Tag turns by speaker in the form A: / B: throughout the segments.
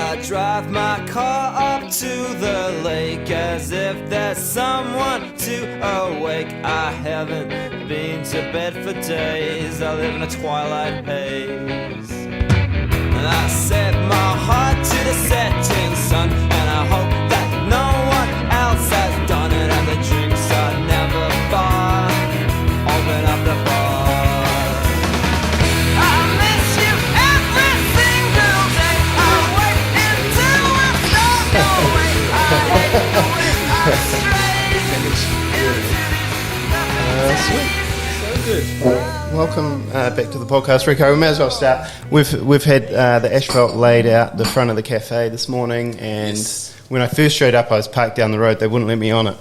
A: I drive my car up to the lake as if there's someone to awake. I haven't been to bed for days, I live in a twilight haze. And I set my heart to the setting sun, and I hope that no one else has done it. And the drinks are never far, open up the bar. I miss you every single day. I wait until I start going. I hate the way I stray into these
B: Sweet. So good. Welcome back to the podcast, Rico. We may as well start. We've had the asphalt laid out the front of the cafe this morning, and when I first showed up, I was parked down the road. They wouldn't let me on it,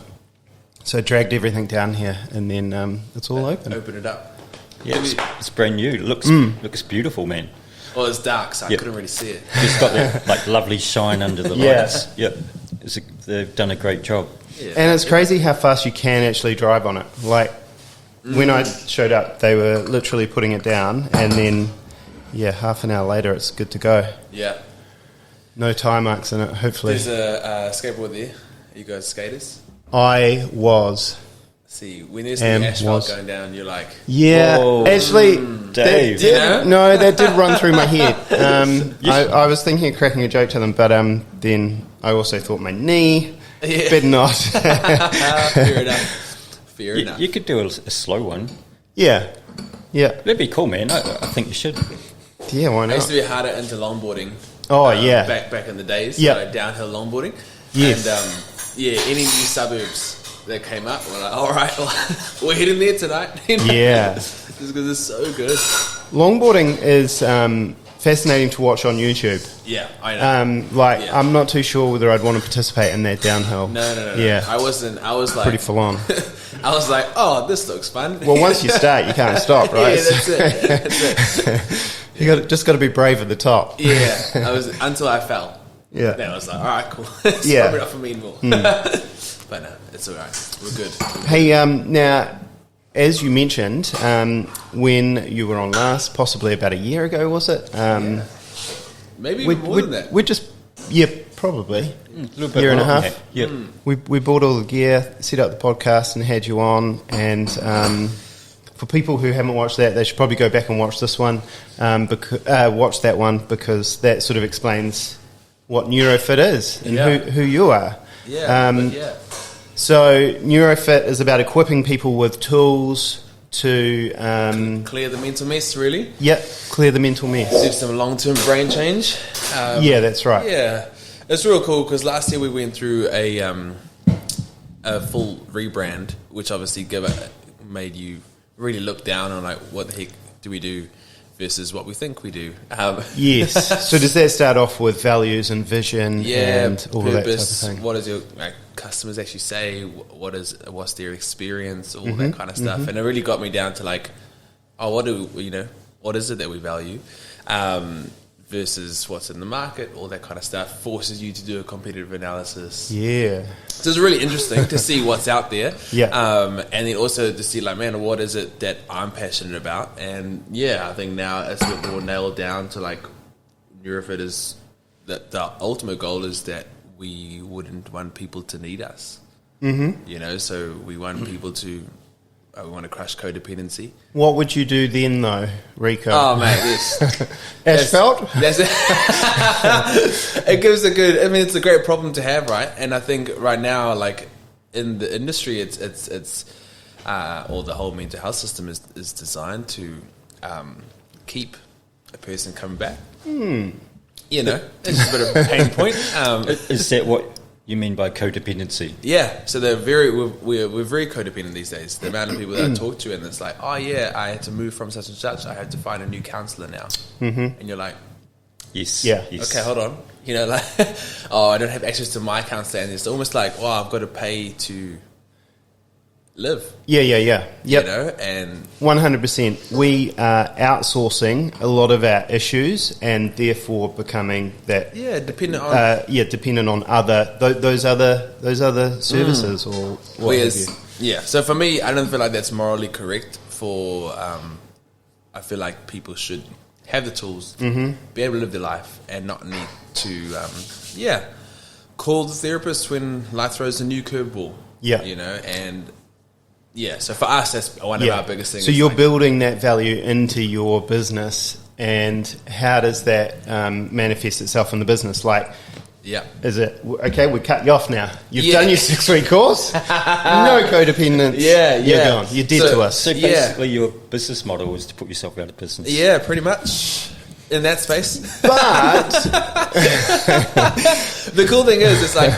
B: so I dragged everything down here, and then it's all open.
C: Open it up.
D: Yeah, it's brand new. It looks beautiful, man.
C: Well, it's dark, so I couldn't really see it.
D: Just got that like lovely shine under the lights. Yep, they've done a great job.
C: Yeah.
B: And it's crazy how fast you can actually drive on it. Like when I showed up, they were literally putting it down, and then half an hour later, it's good to go.
C: Yeah.
B: No tire marks in it. Hopefully,
C: There's a skateboard there. Are you guys skaters?
B: I was.
C: See, when there's the asphalt going down, you're like,
B: Actually,
D: Dave.
B: that did run through my head. I was thinking of cracking a joke to them, but then I also thought my knee, better not.
C: Fair enough.
D: You could do a slow one.
B: Yeah.
D: That'd be cool, man. I think you should.
B: Yeah, why
C: I used
B: not?
C: to be harder into longboarding. Back in the days.
B: Yeah.
C: So downhill longboarding.
B: Yes.
C: And any new suburbs that came up, we're like, all right, we're heading there tonight.
B: Yeah.
C: Just because it's so good.
B: Longboarding is fascinating to watch on YouTube.
C: Yeah, I know.
B: I'm not too sure whether I'd want to participate in that downhill.
C: No.
B: Yeah.
C: I was like...
B: Pretty full on.
C: I was like, oh, this looks fun.
B: Well, once you start, you can't stop, right?
C: Yeah, that's it.
B: You just got to be brave at the top.
C: Yeah, until I fell.
B: Yeah.
C: Then I was like, all right, cool. It's probably not for me anymore. But no, it's all right. We're good.
B: Hey, now, as you mentioned, when you were on last, possibly about a year ago, was it?
C: Maybe even more than that.
B: We just, probably.
D: A little bit
B: year and a
D: more than
B: half.
D: that. Yep.
B: We bought all the gear, set up the podcast, and had you on. And for people who haven't watched that, they should probably go back and watch this one. Watch that one, because that sort of explains what NeuroFit is and who you are. So NeuroFit is about equipping people with tools to
C: clear the mental mess, really.
B: Yep, clear the mental mess.
C: Do some long-term brain change.
B: That's right.
C: Yeah, it's real cool because last year we went through a full rebrand, which obviously made you really look down on like what the heck do we do versus what we think we do.
B: Yes. So does that start off with values and vision and all
C: purpose,
B: of that type of thing?
C: what does your customers actually say? What's their experience? All that kind of stuff. And it really got me down to like, what is it that we value? Versus what's in the market, all that kind of stuff forces you to do a competitive analysis.
B: Yeah.
C: So it's really interesting to see what's out there.
B: Yeah.
C: And then also to see like, man, what is it that I'm passionate about? And I think now it's a bit more nailed down to like NeuroFit is that the ultimate goal is that we wouldn't want people to need us. Mm-hmm. So we want people to we want to crush codependency.
B: What would you do then, though, Rico?
C: Oh, mate, this
B: asphalt.
C: That's it. It gives it's a great problem to have, right? And I think right now, like in the industry, it's or the whole mental health system is designed to keep a person coming back. It's just a bit of a pain point.
D: Is that what you mean by codependency?
C: Yeah, so we're very codependent these days. The amount of people that I talk to, and it's like, I had to move from such and such. I have to find a new counselor now. And you're like,
D: yes.
C: Okay, hold on. I don't have access to my counselor, and it's almost like, I've got to pay to live.
B: Yeah. Yep.
C: And
B: 100%. We are outsourcing a lot of our issues, and therefore becoming that.
C: Yeah, dependent on.
B: Dependent on those other services or what have you.
C: Yeah. So for me, I don't feel like that's morally correct. I feel like people should have the tools, be able to live their life, and not need to, call the therapist when life throws a new curveball.
B: Yeah.
C: And so for us, that's one of our biggest things.
B: So you're building that value into your business, and how does that manifest itself in the business? Like, is it, okay, we cut you off now. You've done your 6-week course. No codependence. You're gone. You're dead to us.
D: So basically your business model is to put yourself out of business.
C: Yeah, pretty much. In that space.
B: But
C: the cool thing is, it's like,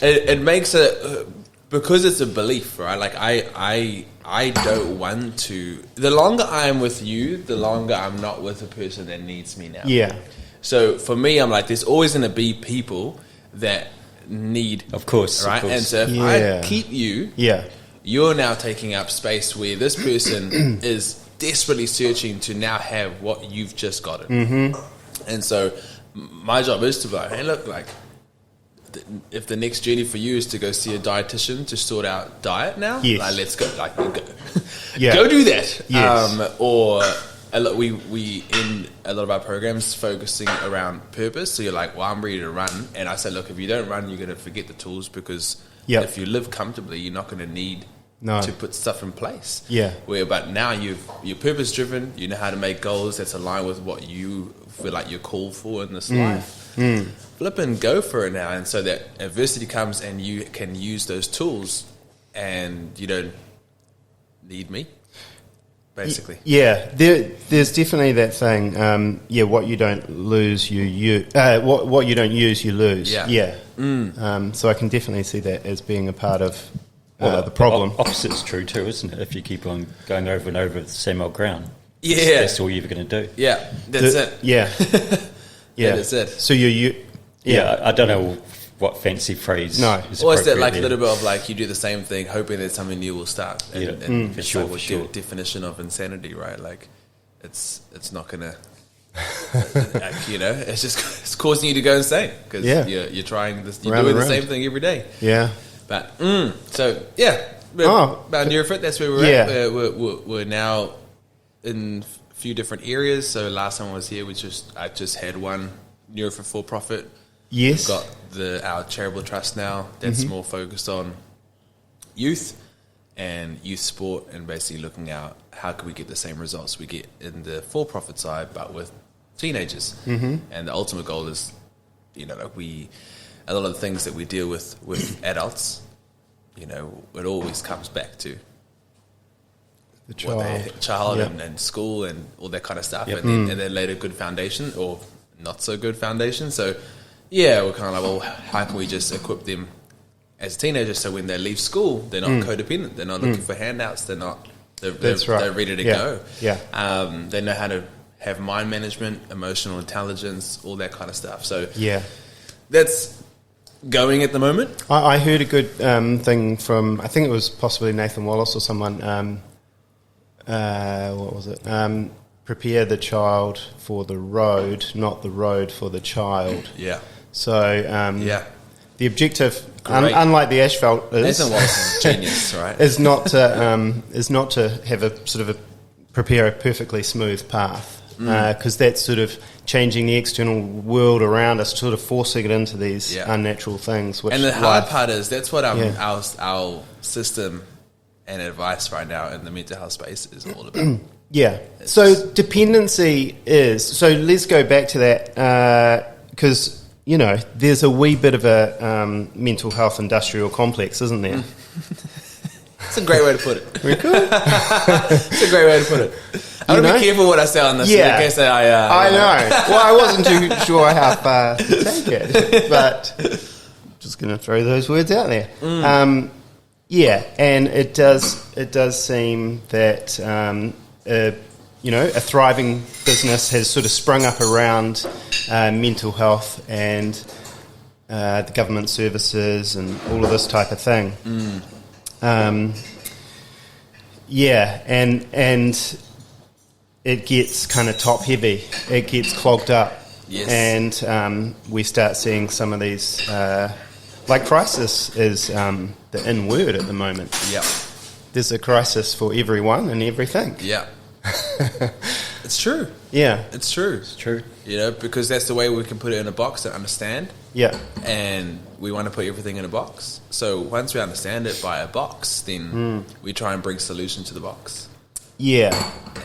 C: it makes it, because it's a belief, right? Like I don't want to, the longer I'm with you, the longer I'm not with a person that needs me now.
B: Yeah.
C: So for me, I'm like, there's always going to be people that need,
D: of course,
C: right? And so if I keep you, you're now taking up space where this person is desperately searching to now have what you've just gotten. And so my job is to be like, hey, look, like, if the next journey for you is to go see a dietitian to sort out diet now, like, let's go, like, go do that. Or we in a lot of our programs focusing around purpose. So you're like, well, I'm ready to run, and I said, look, if you don't run, you're going to forget the tools, because if you live comfortably, you're not going to need to put stuff in place. But now you're purpose driven. You know how to make goals that's aligned with what you feel like you're called for in this life. Flip and go for it now, and so that adversity comes and you can use those tools, and you don't need me, basically.
B: There's definitely that thing. What you don't lose, what you don't use, you lose. So I can definitely see that as being a part of the problem.
D: The opposite's true too, isn't it? If you keep on going over and over the same old ground, that's all you're going to do.
C: That's it. That's it.
B: So
D: I don't know what fancy phrase.
B: No,
C: or is that like a little bit of like you do the same thing, hoping that something new will start? And
D: for sure.
C: The definition of insanity, right? Like, it's not gonna, it's just it's causing you to go insane because you're trying this, you're doing the same thing every day. But about NeuroFit, that's where we're at. We're now in a few different areas. So last time I was here, I just had one NeuroFit for profit. We've got our charitable trust now that's more focused on youth and youth sport, and basically looking at how can we get the same results we get in the for-profit side, but with teenagers. And the ultimate goal is, a lot of the things that we deal with adults, it always comes back to the child and school and all that kind of stuff, and then later good foundation or not so good foundation. So we're kind of like, well, how can we just equip them as teenagers so when they leave school, they're not codependent, they're not looking for handouts, they're ready to go. They know how to have mind management, emotional intelligence, all that kind of stuff. So that's going at the moment.
B: I heard a good thing from, I think it was possibly Nathan Wallace or someone. What was it? Prepare the child for the road, not the road for the child. So the objective, unlike the asphalt,
C: Nathan Wallace is a genius, right?
B: is not to have a sort of prepare a perfectly smooth path, because that's sort of changing the external world around us, sort of forcing it into these unnatural things.
C: And the hard part is that's what our system and advice right now in the mental health space is all about. So dependency is, so let's go back to that, because there's a wee bit of a mental health industrial complex, isn't there? It's a great way to put it.
B: Very cool.
C: It's a great way to put it. I'm going to be careful what I say on this in case I
B: know. Well, I wasn't too sure how far to take it, but just going to throw those words out there. And it does seem that a thriving business has sort of sprung up around mental health and the government services and all of this type of thing. And it gets kind of top heavy. It gets clogged up. And we start seeing some of these, like crisis is the in word at the moment. There's a crisis for everyone and everything.
C: It's true.
B: Yeah.
C: It's true.
D: It's true.
C: You know, because that's the way we can put it in a box and understand.
B: Yeah.
C: And we want to put everything in a box. So once we understand it by a box, then we try and bring solution to the box.
B: Yeah.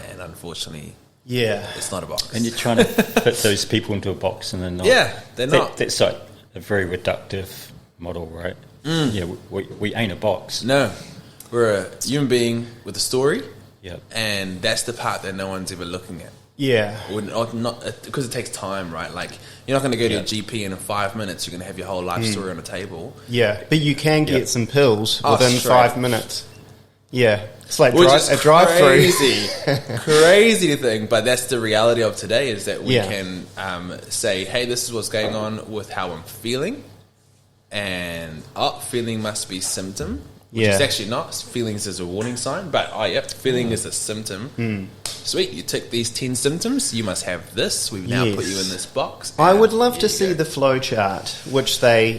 C: And unfortunately,
B: Yeah.
C: it's not a box.
D: And you're trying to fit those people into a box, and they're not.
C: Yeah, they're not.
D: That's like a very reductive model, right? Yeah, we ain't a box.
C: No, we're a human being with a story.
D: Yeah.
C: And that's the part that no one's ever looking at.
B: Yeah.
C: Or not, because it takes time, right? Like, you're not going to go to a GP and in 5 minutes you're going to have your whole life story on the table.
B: Yeah. But you can get some pills
C: Oh,
B: within
C: straight.
B: 5 minutes. Yeah. It's like
C: Which is
B: a drive-through.
C: crazy, crazy thing. But that's the reality of today, is that we
B: Yeah.
C: can say, hey, this is what's going on with how I'm feeling. And, feeling must be symptom. Which
B: Yeah.
C: is actually not. Feelings is a warning sign. But, feeling is a symptom. Sweet, you took these 10 symptoms. You must have this. We've now put you in this box.
B: I would
C: and
B: love
C: here
B: to
C: you
B: see
C: go.
B: the flow chart, which they,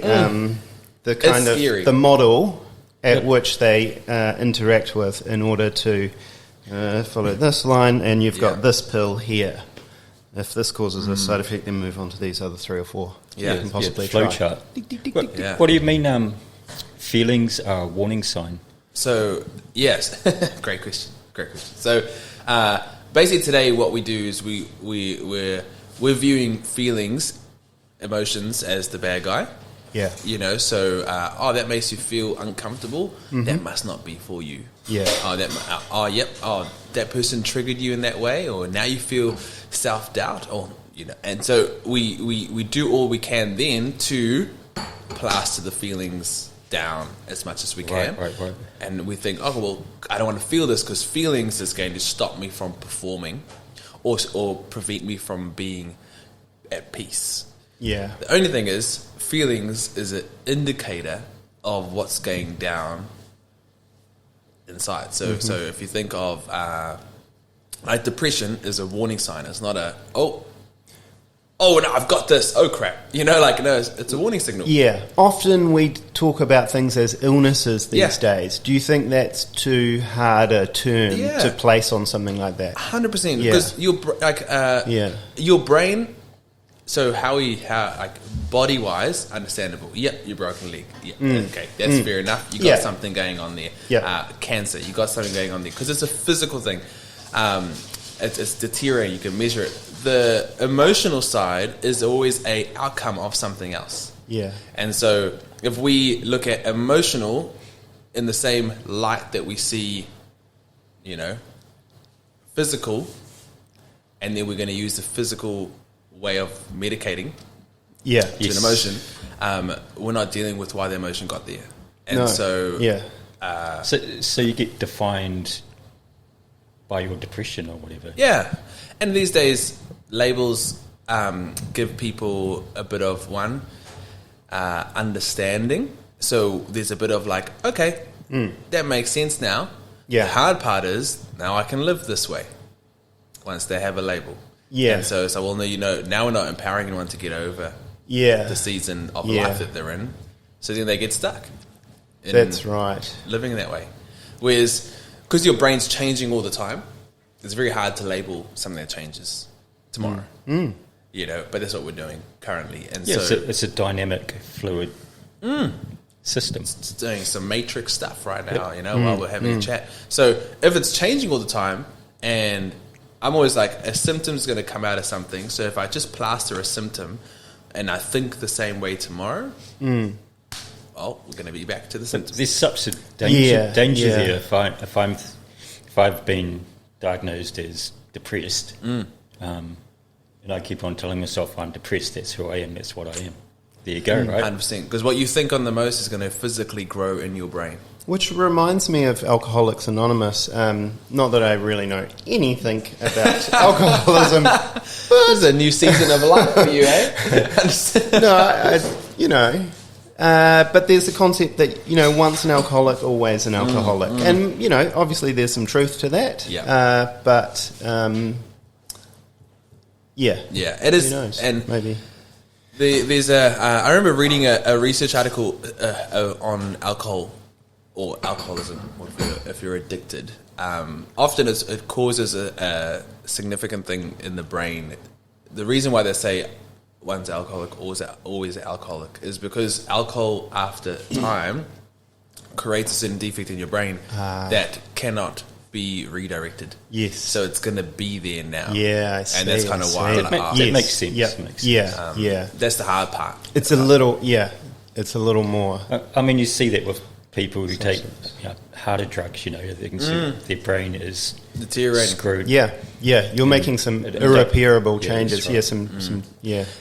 B: the kind of
C: theory.
B: the model at which they interact with in order to follow this line, and you've got this pill here. If this causes a side effect, then move on to these other 3 or 4.
C: Yeah.
B: you can possibly
D: flow
B: try.
D: chart.
C: Yeah.
D: What do you mean? Feelings are a warning sign.
C: So, yes, great question. So, basically today what we do is we're viewing feelings, emotions as the bad guy.
B: Yeah.
C: You know, so that makes you feel uncomfortable. That must not be for you.
B: Yeah.
C: That person triggered you in that way, or now you feel self-doubt, or you know. And so we do all we can then to plaster the feelings down as much as we can.
D: Right.
C: And we think, oh well, I don't want to feel this because feelings is going to stop me from performing, or prevent me from being at peace.
B: Yeah.
C: The only thing is, feelings is an indicator of what's going down inside. So, so if you think of like depression is a warning sign. It's not a oh no, I've got this. Oh crap, you know, like no, it's a warning signal.
B: Yeah. Often we talk about things as illnesses these
C: Yeah.
B: days. Do you think that's too hard a term
C: Yeah.
B: to place on something like that?
C: 100%.
B: Yeah.
C: Because your brain. So how like body wise, understandable. Yep, your broken leg. Yeah, okay, that's fair enough. You got
B: Yeah.
C: something going on there.
B: Yeah.
C: Cancer. You got something going on there because it's a physical thing. It's deteriorating. You can measure it. The emotional side is always a outcome of something else.
B: Yeah.
C: And so if we look at emotional in the same light that we see, you know, physical, and then we're going to use the physical way of medicating
B: Yeah.
C: to an emotion, we're not dealing with why the emotion got there. And
B: No.
C: so
B: Yeah.
D: So you get defined by your depression or whatever.
C: yeah. And these days, labels give people a bit of understanding. So there's a bit of like, okay, that makes sense now.
B: Yeah.
C: The hard part is now I can live this way once they have a label.
B: Yeah.
C: And so well, no, you know, now we're not empowering anyone to get over
B: Yeah.
C: the season of
B: Yeah.
C: life that they're in. So then they get stuck in
B: That's right.
C: living that way. Whereas, because your brain's changing all the time, it's very hard to label something that changes tomorrow. You know, but that's what we're doing currently. And
D: Yeah,
C: so
D: it's a dynamic, fluid system.
C: it's doing some matrix stuff right now, you know, while we're having a chat. So if it's changing all the time, and I'm always like, a symptom's going to come out of something. So if I just plaster a symptom and I think the same way tomorrow, well, we're going to be back to the symptoms.
D: There's such a danger
B: Yeah.
D: there. If I've been diagnosed as depressed, and I keep on telling myself I'm depressed, that's who I am, that's what I am. There you go, right?
C: 100%. Because what you think on the most is going to physically grow in your brain.
B: Which reminds me of Alcoholics Anonymous. Not that I really know anything about alcoholism.
C: This is a new season of life for you, eh?
B: No, but there's the concept that, you know, once an alcoholic, always an alcoholic. And, you know, obviously there's some truth to that.
C: Yeah.
B: Yeah.
C: Yeah, it is.
B: Who knows?
C: And
B: maybe.
C: there's I remember reading a research article on alcohol or alcoholism, or if you're addicted. often it causes a significant thing in the brain. The reason why they say one's alcoholic, always alcoholic, is because alcohol after time creates a certain defect in your brain that cannot be redirected.
B: Yes.
C: So it's going to be there now.
B: Yeah, I see.
C: And that's kind of why.
D: It makes sense.
B: Yep.
D: It makes
B: Yeah, yeah.
C: That's the hard part.
B: It's a little, it's a little more.
D: I mean, you see that with people who take harder drugs. They can see their brain is
C: deteriorating.
D: Screwed.
B: Yeah, you're making some irreparable changes.
D: Right.
B: And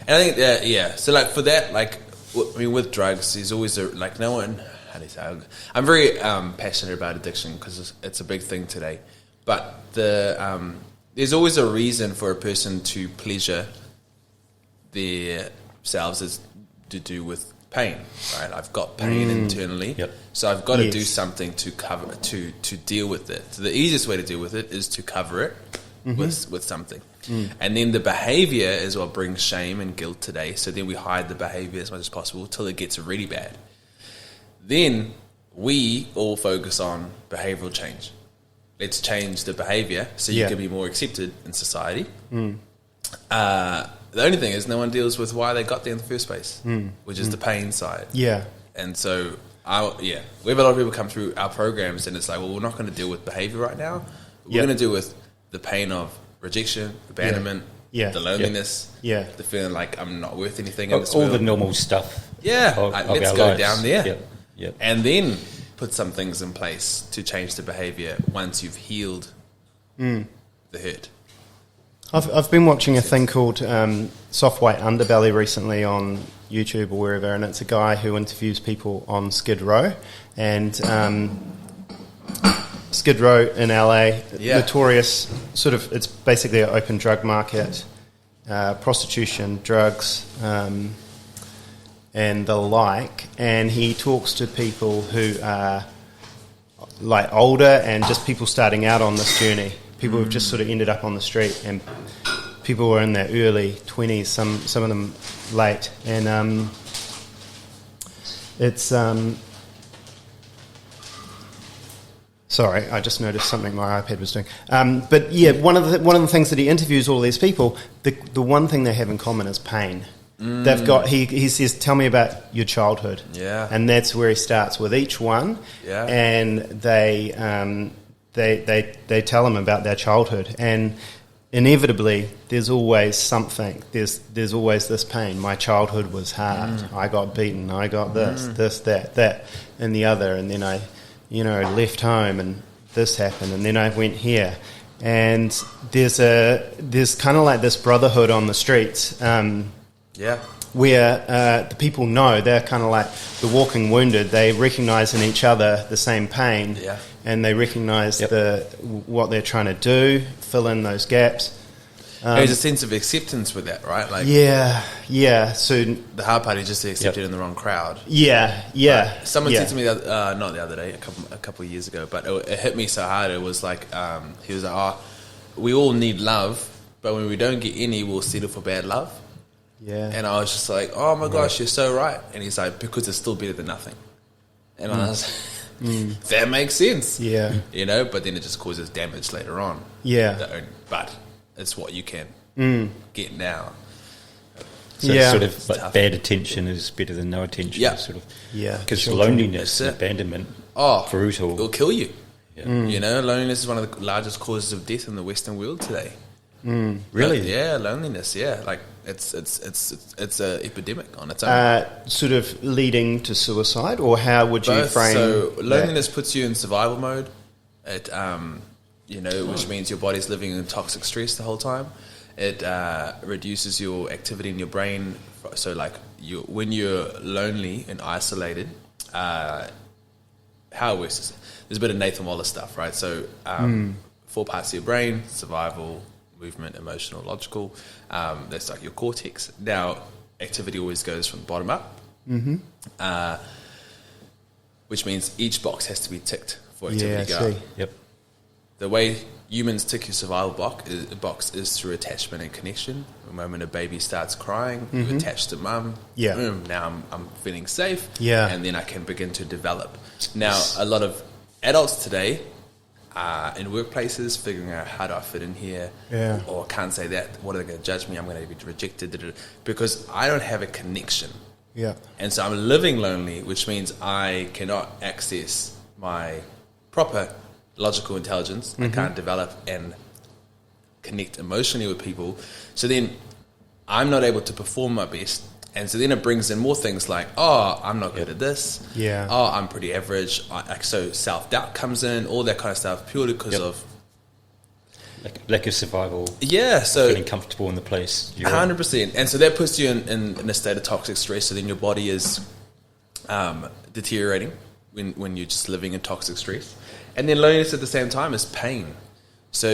C: I think so like for that, like with drugs, there's always no one. How do you say? I'm very passionate about addiction because it's a big thing today. But there's always a reason for a person to pleasure themselves is to do with pain, right? I've got pain internally, so I've got to do something to cover to deal with it. So the easiest way to deal with it is to cover it with something, and then the behavior is what brings shame and guilt today. So then we hide the behavior as much as possible till it gets really bad. Then we all focus on behavioral change. Let's change the behavior so you can be more accepted in society. The only thing is no one deals with why they got there in the first place, which is the pain side. Yeah. And so, we have a lot of people come through our programs and it's like, well, we're not going to deal with behavior right now. We're going to deal with the pain of rejection, abandonment, the loneliness, the feeling like I'm not worth anything in this world.
D: All the normal stuff.
C: Yeah. Let's go down there.
D: Yep.
C: And then put some things in place to change the behavior once you've healed the hurt.
B: I've been watching a thing called Soft White Underbelly recently on YouTube or wherever, and it's a guy who interviews people on Skid Row. And Skid Row in LA, notorious, it's basically an open drug market, prostitution, drugs, and the like. And he talks to people who are like older and just people starting out on this journey. People who've just sort of ended up on the street, and people who are in their early 20s, some of them late. And it's... sorry, I just noticed something my iPad was doing. But yeah, one of the things that he interviews all these people, the one thing they have in common is pain. They've got. He says, "Tell me about your childhood." Yeah, and that's where he starts with each one. Yeah, and they tell him about their childhood, and inevitably there's always something. There's always this pain. My childhood was hard. I got beaten. I got this, that, and the other, and then I, left home, and this happened, and then I went here. And there's kind of like this brotherhood on the streets. Where the people know they're kind of like the walking wounded. They recognise in each other the same pain, and they recognise what they're trying to do, fill in those gaps.
C: There's a sense of acceptance with that, right? Like, So the hard part is just to accept it in the wrong crowd. Someone said to me, not the other day, a couple of years ago, but it hit me so hard. It was like he was like, we all need love, but when we don't get any, we'll settle for bad love. Yeah. And I was just like, oh my gosh, you're so right. And he's like, because it's still better than nothing. And I was like, that makes sense. Yeah. But then it just causes damage later on. Yeah. But it's what you can get now.
D: So sort of like bad attention is better than no attention. Yeah. Sort of. Yeah. Because loneliness and abandonment, brutal.
C: It'll kill you. Yeah. Loneliness is one of the largest causes of death in the Western world today.
B: Really?
C: Loneliness. Yeah, like it's a epidemic on its own.
B: Sort of leading to suicide, or how would you frame?
C: So loneliness puts you in survival mode. It, which means your body's living in toxic stress the whole time. It reduces your activity in your brain. So like when you're lonely and isolated, how it works is there's a bit of Nathan Wallace stuff, right? So 4 parts of your brain: survival, movement, emotional, logical. That's like your cortex. Now, activity always goes from the bottom up, which means each box has to be ticked for activity to go up.
D: Yep.
C: The way humans tick your survival box is through attachment and connection. The moment a baby starts crying, you attach to mum. Yeah. Now I'm feeling safe. Yeah. And then I can begin to develop. Now, a lot of adults today in workplaces, figuring out how do I fit in here, or can't say that. What are they going to judge me? I'm going to be rejected because I don't have a connection.
B: Yeah.
C: And so I'm living lonely, which means I cannot access my proper logical intelligence. I can't develop and connect emotionally with people. So then I'm not able to perform my best. And so then it brings in more things like, oh, I'm not good at this.
B: Yeah.
C: Oh, I'm pretty average. So self-doubt comes in, all that kind of stuff, purely because of...
D: Lack of survival.
C: Yeah, so...
D: Feeling comfortable in the place.
C: 100%. And so that puts you in a state of toxic stress. So then your body is deteriorating when you're just living in toxic stress. And then loneliness at the same time is pain. So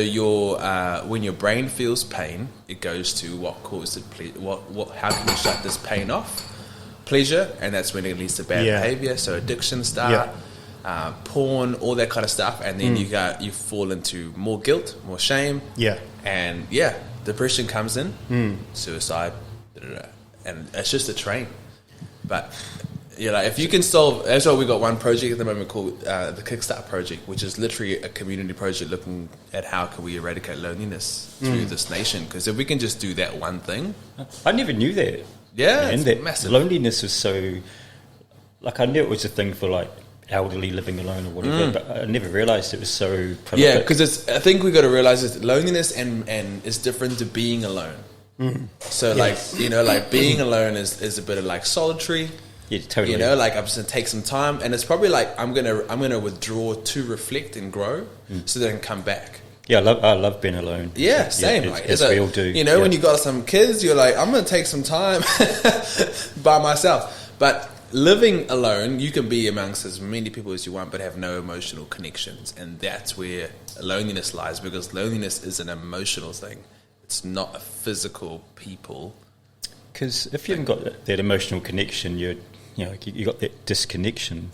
C: when your brain feels pain, it goes to what caused it. How can you shut this pain off? Pleasure, and that's when it leads to bad behavior. So addiction start, porn, all that kind of stuff, and then you fall into more guilt, more shame, and depression comes in, suicide, and it's just a train. But if you can solve, that's why we got one project at the moment called the Kickstart Project, which is literally a community project looking at how can we eradicate loneliness through this nation. Because if we can just do that one thing,
D: I never knew that.
C: Yeah,
D: and
C: it's massive.
D: Loneliness is so, I knew it was a thing for elderly living alone or whatever, but I never realised it was so prolific.
C: Yeah, because I think we got to realise that loneliness and is different to being alone. So being alone is a bit of solitary.
D: Yeah, totally.
C: I'm just gonna take some time, and it's probably I'm gonna withdraw to reflect and grow, so that I can come back.
D: Yeah, I love being alone.
C: Yeah, same.
D: As we all do.
C: When you got some kids, you're I'm gonna take some time by myself. But living alone, you can be amongst as many people as you want, but have no emotional connections, and that's where loneliness lies. Because loneliness is an emotional thing; it's not a physical people.
D: Because if you haven't got that emotional connection, you got that disconnection.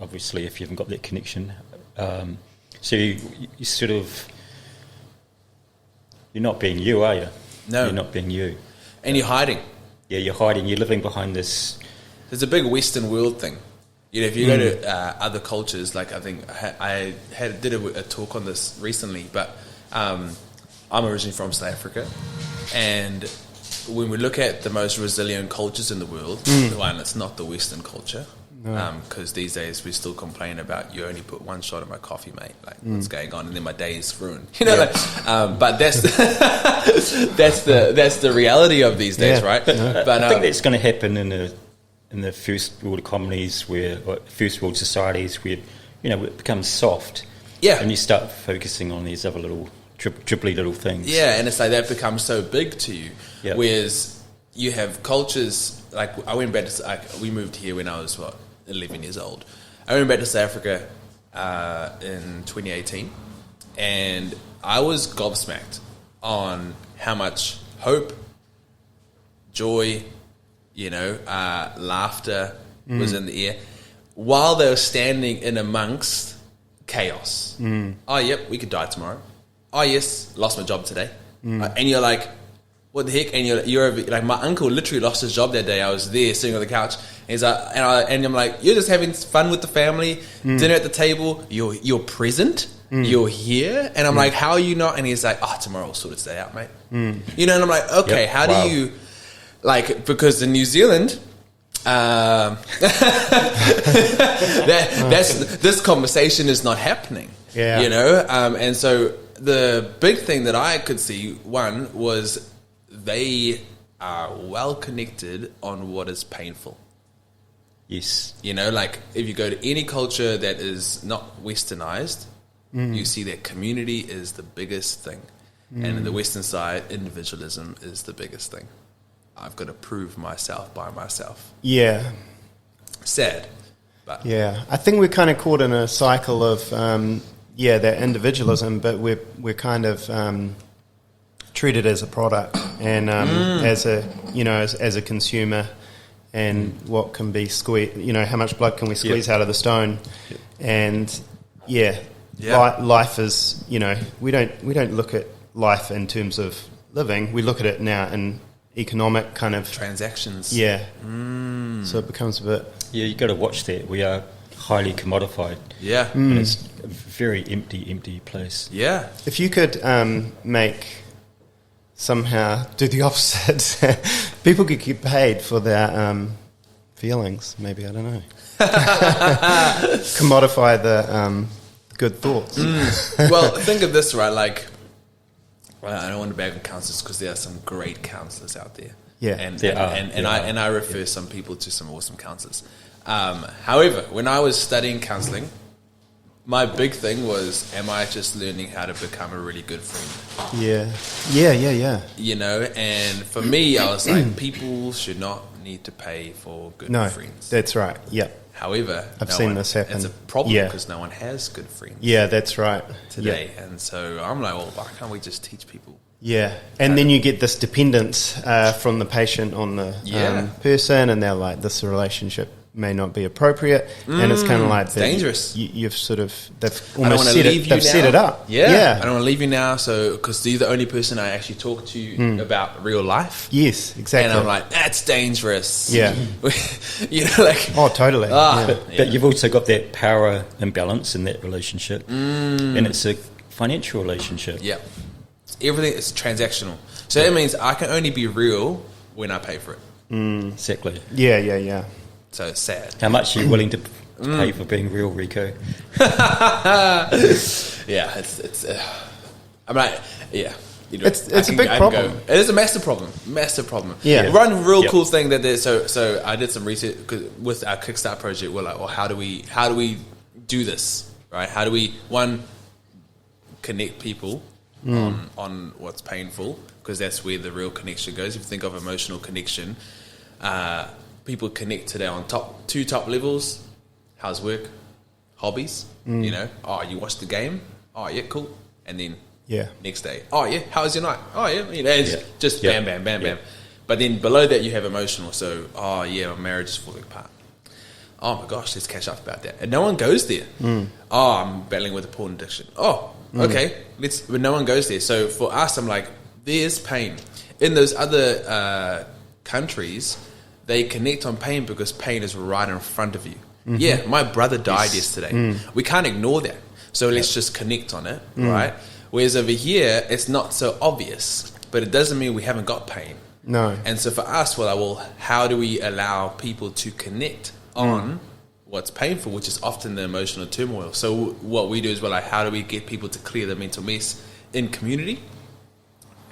D: Obviously, if you haven't got that connection, so you sort of, you're not being you, are you?
C: No,
D: you're not being you,
C: and you're hiding.
D: Yeah, you're hiding. You're living behind this.
C: There's a big Western world thing. If you go to other cultures, I think I did a talk on this recently, but I'm originally from South Africa, and when we look at the most resilient cultures in the world, one, it's not the Western culture, because these days we still complain about you only put one shot of my coffee, mate. What's going on? And then my day is ruined. But that's that's the reality of these days, right? But
D: I think that's going to happen in the first world economies, first world societies, where it becomes soft.
C: Yeah,
D: and you start focusing on these other little dribbly little things.
C: Yeah, and it's that becomes so big to you. Yep. Whereas you have cultures, I went back to, we moved here when I was, 11 years old. I went back to South Africa in 2018, and I was gobsmacked on how much hope, joy, laughter was in the air, while they were standing in amongst chaos. Oh, yep, we could die tomorrow. Oh yes, lost my job today. And you're what the heck? And you're my uncle literally lost his job that day. I was there sitting on the couch, and he's and I'm you're just having fun with the family, dinner at the table. You're present. You're here, and I'm how are you not? And he's tomorrow we'll sort it out, mate. And I'm okay, how do you because in New Zealand, this conversation is not happening. Yeah, and so. The big thing that I could see, one, was they are well connected on what is painful.
D: Yes.
C: If you go to any culture that is not westernized, you see that community is the biggest thing. And in the Western side, individualism is the biggest thing. I've got to prove myself by myself.
B: Yeah.
C: Sad. But
B: yeah. I think we're kind of caught in a cycle of... that individualism, but we're kind of treated as a product and as a consumer, and what can be squeezed. How much blood can we squeeze out of the stone? And life is. We don't look at life in terms of living. We look at it now in economic kind of
C: transactions.
B: Yeah. So it becomes a bit.
D: Yeah, you got to watch that. We are highly commodified.
C: Yeah.
D: And it's a very empty place.
C: Yeah.
B: If you could somehow do the opposite, people could get paid for their feelings, maybe, I don't know. Commodify the good thoughts.
C: Well, think of this, right? Like, well, I don't want to bag on counselors because there are some great counselors out there.
B: Yeah.
C: And I refer some people to some awesome counselors. However, when I was studying counseling, my big thing was, am I just learning how to become a really good friend?
B: Yeah.
C: You know, and for me, I was like, people should not need to pay for good friends.
B: That's right. Yeah.
C: However,
B: I've seen this happen.
C: It's a problem because no one has good friends.
B: Yeah, that's right.
C: Today. Yeah. And so I'm like, well, why can't we just teach people?
B: Yeah, and then you get this dependence from the patient on the person, and they're like, this relationship may not be appropriate, and it's kind of like
C: it's dangerous.
B: They've almost set it up.
C: Yeah, I don't want to leave you now, so because you're the only person I actually talk to about real life.
B: Yes, exactly.
C: And I'm like, that's dangerous.
B: Yeah,
C: you know, like
B: totally.
D: But you've also got that power imbalance in that relationship, and it's a financial relationship.
C: Yeah. Everything is transactional. So that means I can only be real when I pay for it.
D: Exactly.
B: Yeah.
C: So it's sad.
D: How much are you willing to pay for being real, Rico?
C: Yeah, it's. I'm like, yeah. You know,
B: it's a big problem.
C: It is a massive problem.
B: Yeah.
C: One real cool thing that there's so I did some research with our Kickstart project. We're like, well, how do we do this, right? How do we connect people on what's painful, because that's where the real connection goes. If you think of emotional connection, people connect today on two top levels: how's work, hobbies. You know, you watched the game. Oh yeah, cool. And then next day, oh yeah, how was your night? Oh yeah, you know, it's just bam, bam, bam, bam. But then below that you have emotional. So my marriage is falling apart. Oh my gosh, let's catch up about that. And no one goes there. I'm battling with a porn addiction. Okay, but no one goes there. So for us, I'm like, there's pain. In those other countries, they connect on pain because pain is right in front of you. Yeah, my brother died yesterday. We can't ignore that. So let's just connect on it, right? Whereas over here, it's not so obvious, but it doesn't mean we haven't got pain.
B: No.
C: And so for us, how do we allow people to connect on what's painful, which is often the emotional turmoil? So what we do is how do we get people to clear the mental mess in community?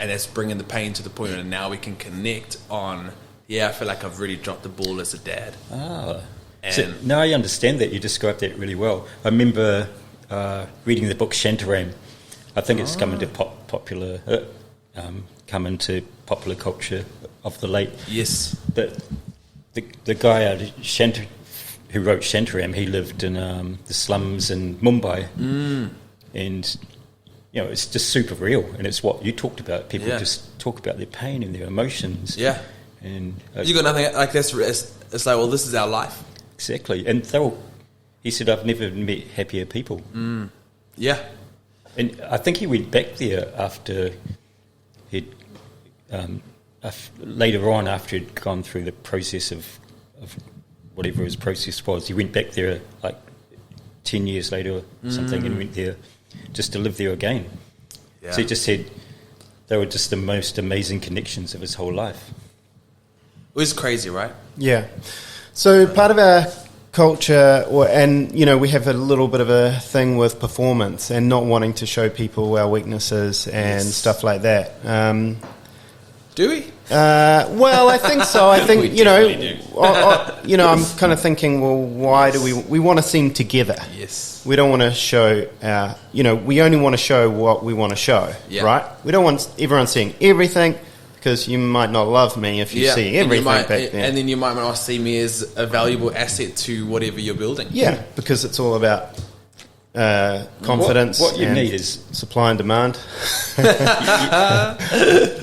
C: And that's bringing the pain to the point where now we can connect on, I feel like I've really dropped the ball as a dad.
D: So now I understand that. You described that really well. I remember reading the book Shantaram. I think it's come into popular culture of the late.
C: Yes.
D: But the guy who wrote Shantaram, he lived in the slums in Mumbai, and it's just super real, and it's what you talked about. People just talk about their pain and their emotions.
C: Yeah,
D: and
C: you got nothing like this. It's like, well, this is our life.
D: Exactly, and he said, I've never met happier people.
C: Yeah,
D: and I think he went back there after he'd later on, after he'd gone through the process of whatever his process was. He went back there like 10 years later or something, and went there just to live there again. Yeah. So he just said they were just the most amazing connections of his whole life.
C: It was crazy, right?
B: Yeah. So part of our culture, we have a little bit of a thing with performance and not wanting to show people our weaknesses and stuff like that.
C: Do we?
B: Well, I think so. I think,
C: We definitely do.
B: I'm kind of thinking, well, why do we want to seem together?
C: Yes.
B: We don't want to show we only want to show what we want to show, right? We don't want everyone seeing everything, because you might not love me if you see everything back there.
C: And then you might not see me as a valuable asset to whatever you're building.
B: Yeah, because it's all about confidence.
D: What you need is
B: supply and demand.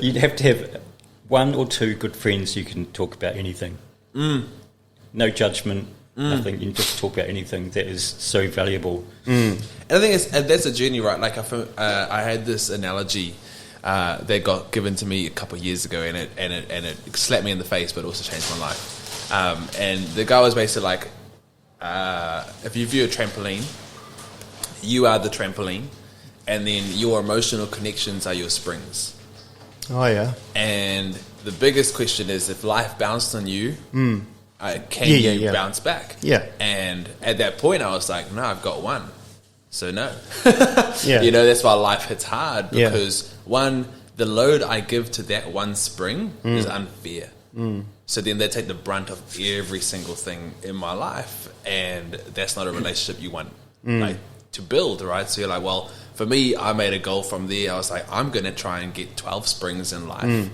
D: You'd have to have one or two good friends you can talk about anything. No judgment, nothing. You can just talk about anything. That is so valuable.
C: And I think that's a journey, right? Like I had this analogy that got given to me a couple of years ago, and it slapped me in the face, but also changed my life. And the guy was basically like, if you view a trampoline, you are the trampoline, and then your emotional connections are your springs.
B: Oh, yeah.
C: And the biggest question is, if life bounced on you, can you bounce back?
B: Yeah.
C: And at that point, I was like, no, I've got one. So no.
B: Yeah.
C: You know, that's why life hits hard,
B: Yeah.
C: because one, the load I give to that one spring is unfair. So then they take the brunt of every single thing in my life, and that's not a relationship you want like to build, right? So you're like, well, for me, I made a goal from there. I was like, I'm going to try and get 12 springs in life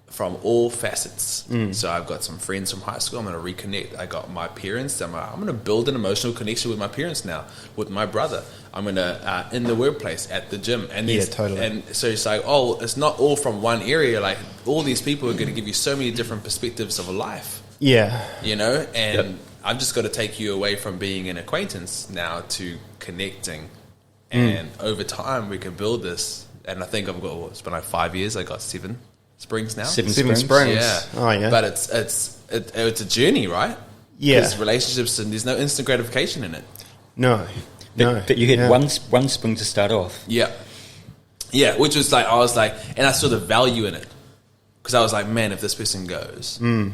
C: from all facets. So I've got some friends from high school. I'm going to reconnect. I got my parents. I'm going to build an emotional connection with my parents now, with my brother. I'm going to, in the workplace, at the gym. And
B: totally.
C: And so it's like, oh, it's not all from one area. Like, all these people are going to give you so many different perspectives of life.
B: Yeah.
C: You know? And I've just got to take you away from being an acquaintance now to connecting. And over time, we can build this. And I think I've got, it's been like 5 years. I got 7 springs now.
B: Seven springs.
C: Yeah.
B: Oh, yeah.
C: But it's a journey, right?
B: Yeah.
C: Because relationships, and there's no instant gratification in it.
B: No.
D: But you had one spring to start off.
C: Yeah. Yeah, which was like, I was like, and I saw the value in it. Because I was like, man, if this person goes, man.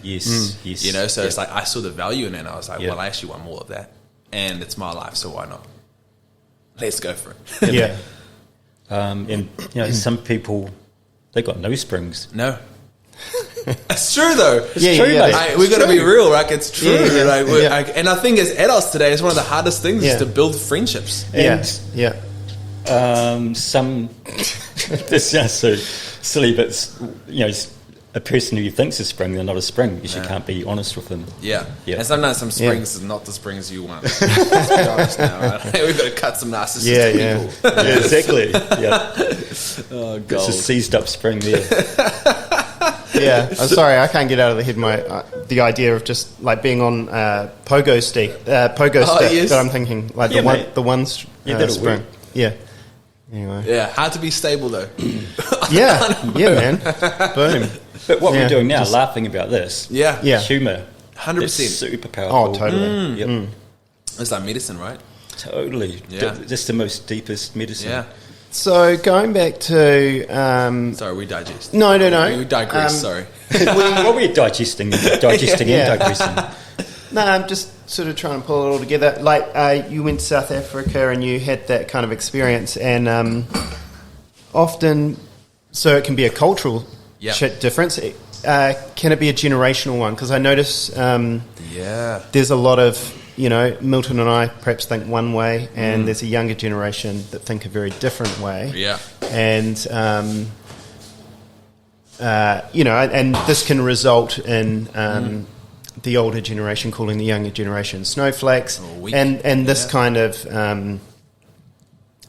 D: Yes.
C: You know, so it's like, I saw the value in it, and I was like,
D: Yeah.
C: well, I actually want more of that. And it's my life, so why not? Let's go for it.
B: Yeah.
D: And you know, some people, they got no springs.
C: No. It's true, though.
D: It's true, mate.
C: We got to be real, right? It's true.
B: Yeah, yeah.
C: Like, and I think as adults today, it's one of the hardest things is
B: Yeah.
C: to build friendships.
B: Yeah.
D: Some this sounds so silly, but you know, a person who you think's a spring, they're not a spring because you can't be honest with them.
C: Yeah.
D: Yeah.
C: And sometimes some springs is not the springs you want. Let's be honest now, right? We've got to cut some narcissistic people.
D: Yeah, exactly. Yeah,
C: Oh,
D: it's
C: gold.
D: a seized up spring there.
B: Yeah. I'm sorry, I can't get out of the head the idea of just like being on pogo stick
C: yes.
B: that I'm thinking like
D: Yeah,
B: the one
D: mate.
B: the one
D: that'll
B: spring.
D: work.
B: Yeah. Anyway.
C: Yeah, hard to be stable, though.
B: Yeah. Man. Boom.
D: But what
B: Yeah,
D: we're doing now,
B: just-
D: laughing about this,
C: Yeah.
B: Yeah.
D: humour,
C: 100%.
D: it's super powerful.
B: Oh, totally.
D: Yep.
C: It's like medicine, right?
D: Totally.
C: Yeah.
D: Just the most deepest medicine.
C: Yeah.
B: So going back to
C: Sorry, we digest.
B: no.
C: We digress, sorry.
D: Well, we're digesting and
B: Yeah.
D: digressing.
B: No, I'm just sort of trying to pull it all together. Like, you went to South Africa and you had that kind of experience, and often, so it can be a cultural difference. Can it be a generational one? Because I notice
C: Yeah.
B: there's a lot of, you know, Milton and I perhaps think one way, and there's a younger generation that think a very different way.
C: Yeah.
B: And, you know, and this can result in the older generation calling the younger generation snowflakes,
C: Or weak.
B: and this kind of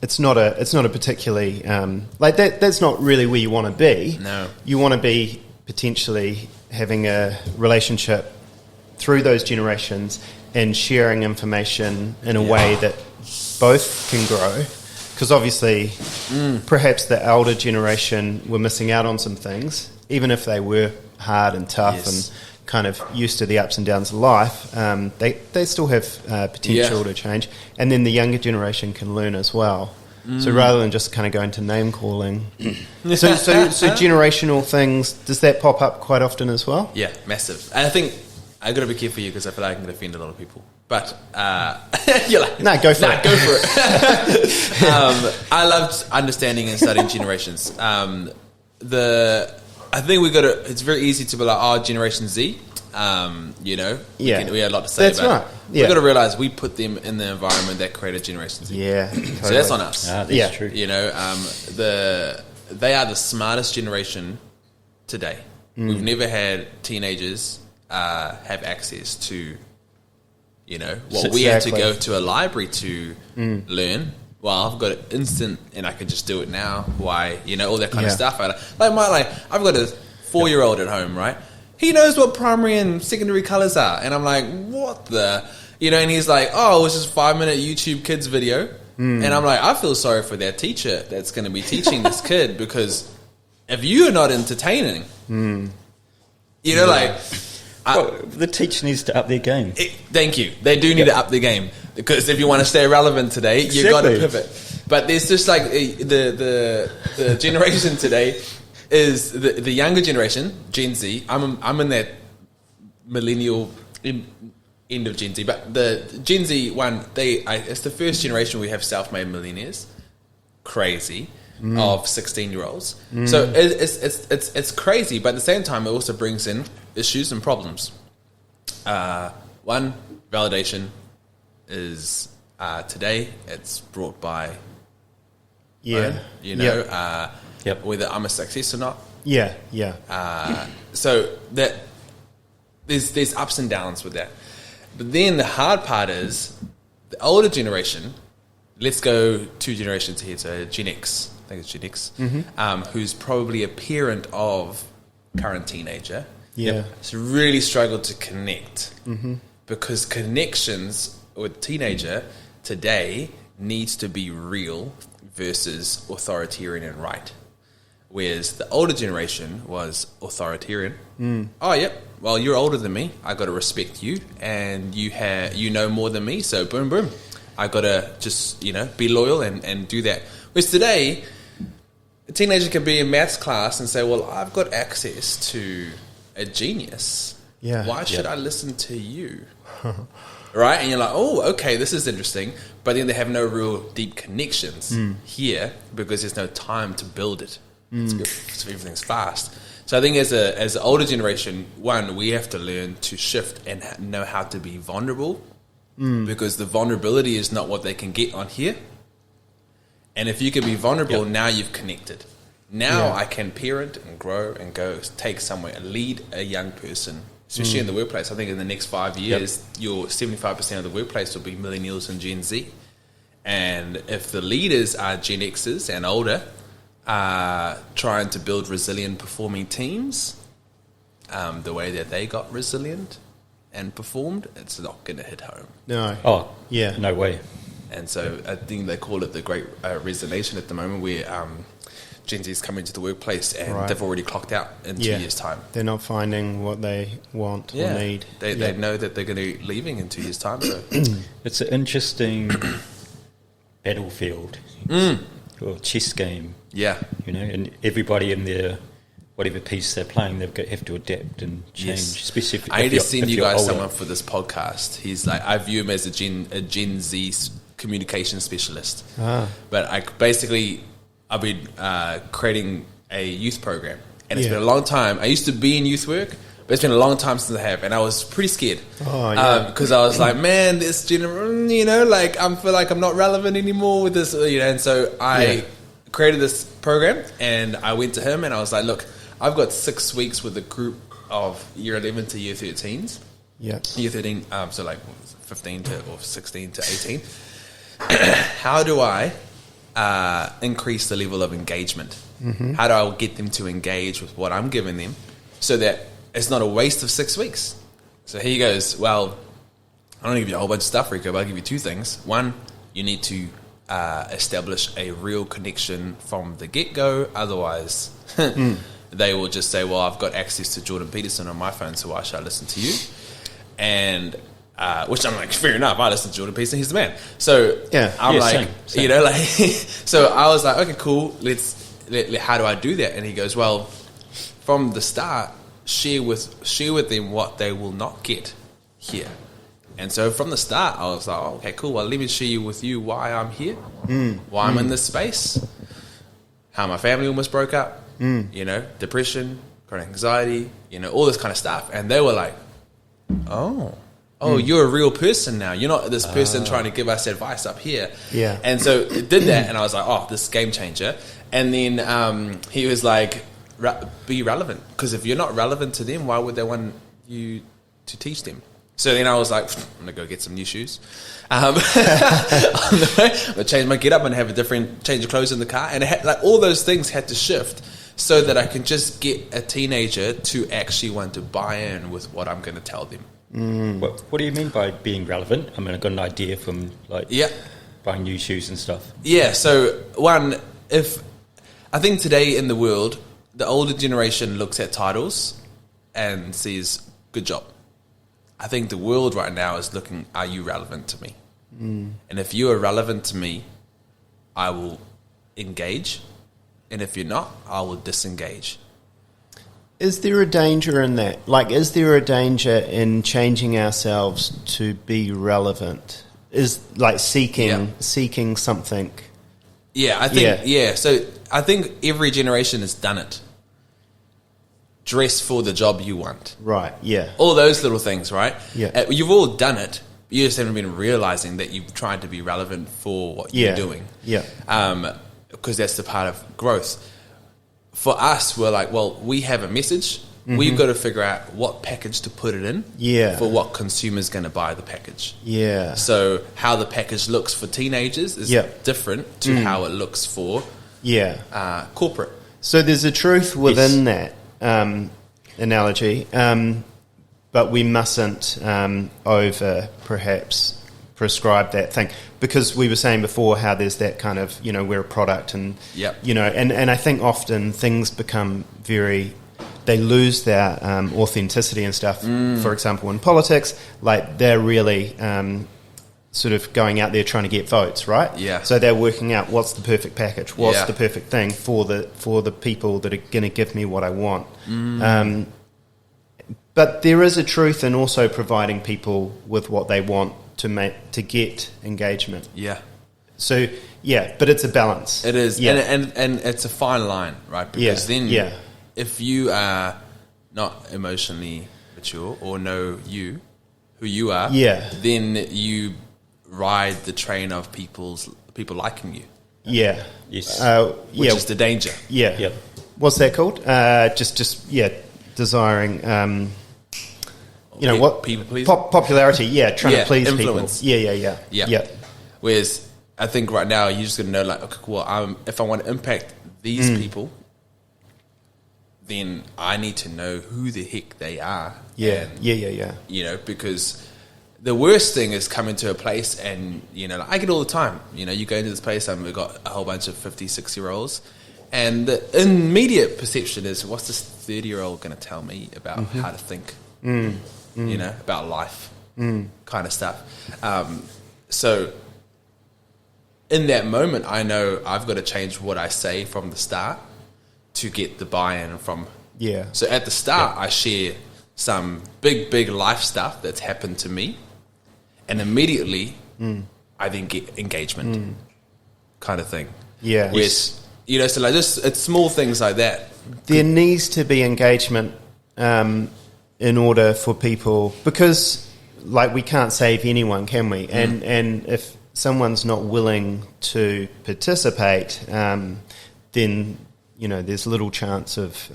B: it's not a particularly like that. That's not really where you want to be.
C: No.
B: You want to be potentially having a relationship through those generations and sharing information in a way that both can grow. Because obviously, perhaps the elder generation were missing out on some things, even if they were hard and tough and kind of used to the ups and downs of life. They still have potential to change, and then the younger generation can learn as well. So rather than just kind of going to name calling, so generational things, does that pop up quite often as well?
C: Yeah, massive. And I think I got to be careful here because I feel like I can offend a lot of people. But you're like,
B: No, go for it.
C: Go for it. I loved understanding and studying generations. I think we got to. It's very easy to be like, oh, Generation Z. You know, we had a lot to say
B: That's
C: about
B: right.
C: it.
B: Yeah.
C: We got to realize we put them in the environment that created Generation Z.
B: Yeah,
C: So that's on us.
D: That's true.
C: You know, they are the smartest generation today. We've never had teenagers have access to, you know, what we had to go to a library to learn. Well, I've got it instant, and I can just do it now. Why, you know, all that kind of stuff. I've got a 4-year-old at home, right? He knows what primary and secondary colors are, and I'm like, what the, you know? And he's like, oh, it was just a 5-minute YouTube kids video, and I'm like, I feel sorry for that teacher that's going to be teaching this kid, because if you're not entertaining, you know, like,
D: The teacher needs to up their game.
C: Thank you. They do need to up their game, because if you want to stay relevant today, you've got to pivot. But there's just like the generation today is the younger generation, Gen Z. I'm in that millennial end of Gen Z, but the Gen Z one, it's the first generation we have self-made millionaires. Crazy. Of 16-year-olds. So it's crazy, but at the same time it also brings in issues and problems. One, validation is today it's brought by phone, whether I'm a success or not. So that there's ups and downs with that. But then the hard part is the older generation. Let's go 2 generations here, so Gen X. I think it's Gen X, who's probably a parent of current teenager. It's really struggled to connect because connections with teenager today needs to be real versus authoritarian and right. Whereas the older generation was authoritarian. Oh, yep. Well, you're older than me. I got to respect you, and you know more than me. So boom, boom. I got to just be loyal and do that. Whereas today, a teenager can be in maths class and say, well, I've got access to a genius. Why should I listen to you? Right? And you're like, oh, okay, this is interesting. But then they have no real deep connections here because there's no time to build it. So everything's fast. So I think as an older generation, one, we have to learn to shift and know how to be vulnerable because the vulnerability is not what they can get on here. And if you can be vulnerable, now you've connected. Now I can parent and grow and go take somewhere and lead a young person, especially in the workplace. I think in the next 5 years, your 75% of the workplace will be millennials and Gen Z. And if the leaders are Gen Xers and older, trying to build resilient performing teams, the way that they got resilient and performed, it's not going to hit home.
B: No.
D: Oh, no way.
C: And so I think they call it the great resignation at the moment, where Gen Z is coming to the workplace and they've already clocked out in 2 years' time.
B: They're not finding what they want or need.
C: They know that they're going to be leaving in 2 years' time. So.
D: It's an interesting battlefield or chess game.
C: Yeah.
D: And everybody in their whatever piece they're playing, they have to adapt and change. Especially if
C: I need to send you guys
D: older.
C: someone for this podcast. He's like, I view him as a Gen Z communication specialist. But I've been creating a youth program, and it's been a long time. I used to be in youth work, but it's been a long time since I have, and I was pretty scared because I was like, man, this like I feel like I'm not relevant anymore with this, and so I created this program, and I went to him and I was like, look, I've got 6 weeks with a group of year 11 to year 13s. Year 13, so like 15 or 16 to 18. How do I increase the level of engagement? How do I get them to engage with what I'm giving them so that it's not a waste of 6 weeks? So he goes, well, I don't give you a whole bunch of stuff, Rico, but I'll give you 2 things. One, you need to establish a real connection from the get-go. Otherwise, they will just say, well, I've got access to Jordan Peterson on my phone, so why should I listen to you? And which I'm like, fair enough, I listen to Jordan Peterson, he's the man. So I'm like, same. So I was like, okay, cool, how do I do that? And he goes, well, from the start, share with them what they will not get here. And so from the start, I was like, oh, okay, cool, well, let me share with you why I'm here, why I'm in this space, how my family almost broke up, depression, chronic anxiety, all this kind of stuff. And they were like, oh, you're a real person now. You're not this person trying to give us advice up here.
B: Yeah.
C: And so it did that, and I was like, oh, this is a game changer. And then he was like, be relevant. Because if you're not relevant to them, why would they want you to teach them? So then I was like, I'm going to go get some new shoes. On the way, I'm going to change my get-up and have a different change of clothes in the car. And it had, like, all those things had to shift so that I can just get a teenager to actually want to buy in with what I'm going to tell them.
D: What do you mean by being relevant? I mean, I got an idea from buying new shoes and stuff. Yeah,
C: so one, I think today in the world, the older generation looks at titles and says, good job. I think the world right now is looking, are you relevant to me? And if you are relevant to me, I will engage. And if you're not, I will disengage.
B: Is there a danger in that? Like, is there a danger in changing ourselves to be relevant? Is like seeking something?
C: Yeah, I think, So I think every generation has done it. Dress for the job you want.
B: Right, yeah.
C: All those little things, right?
B: Yeah.
C: You've all done it. You just haven't been realizing that you've tried to be relevant for what you're doing.
B: Yeah.
C: Because that's the part of growth. For us, we're like, well, we have a message. We've got to figure out what package to put it in for what consumer's going to buy the package.
B: Yeah.
C: So how the package looks for teenagers is different to how it looks for corporate.
B: So there's a truth within that analogy, but we mustn't over perhaps prescribe that thing, because we were saying before how there's that kind of, we're a product, and and I think often things become they lose their authenticity and stuff. For example, in politics, like they're really sort of going out there trying to get votes, right?
C: Yeah.
B: So they're working out what's the perfect package, what's the perfect thing for the people that are going to give me what I want. But there is a truth in also providing people with what they want to get engagement.
C: Yeah.
B: So but it's a balance.
C: It is,
B: yeah.
C: and it's a fine line, right? Because then, if you are not emotionally mature or know who you are, then you ride the train of people liking you.
B: Yeah.
D: Yes.
C: Which is the danger.
B: Yeah.
D: Yep.
B: What's that called? Desiring. What
C: people please
B: popularity? Trying to please
C: influence.
B: people. Yeah.
C: Whereas I think right now you're just going to know, like, okay, well, if I want to impact these people, then I need to know who the heck they are.
B: Yeah.
C: Because the worst thing is coming to a place and, like I get all the time, you go into this place and we've got a whole bunch of 56-year-olds, and the immediate perception is, what's this 30-year-old going to tell me about how to think, about life, kind of stuff. So in that moment, I know I've got to change what I say from the start to get the buy-in from.
B: Yeah.
C: So at the start, I share some big life stuff that's happened to me, and immediately I then get engagement, kind of thing.
B: Yeah.
C: Yes. So like just it's small things like that.
B: There needs to be engagement in order for people, because like we can't save anyone, can we? And if someone's not willing to participate, then there's little chance of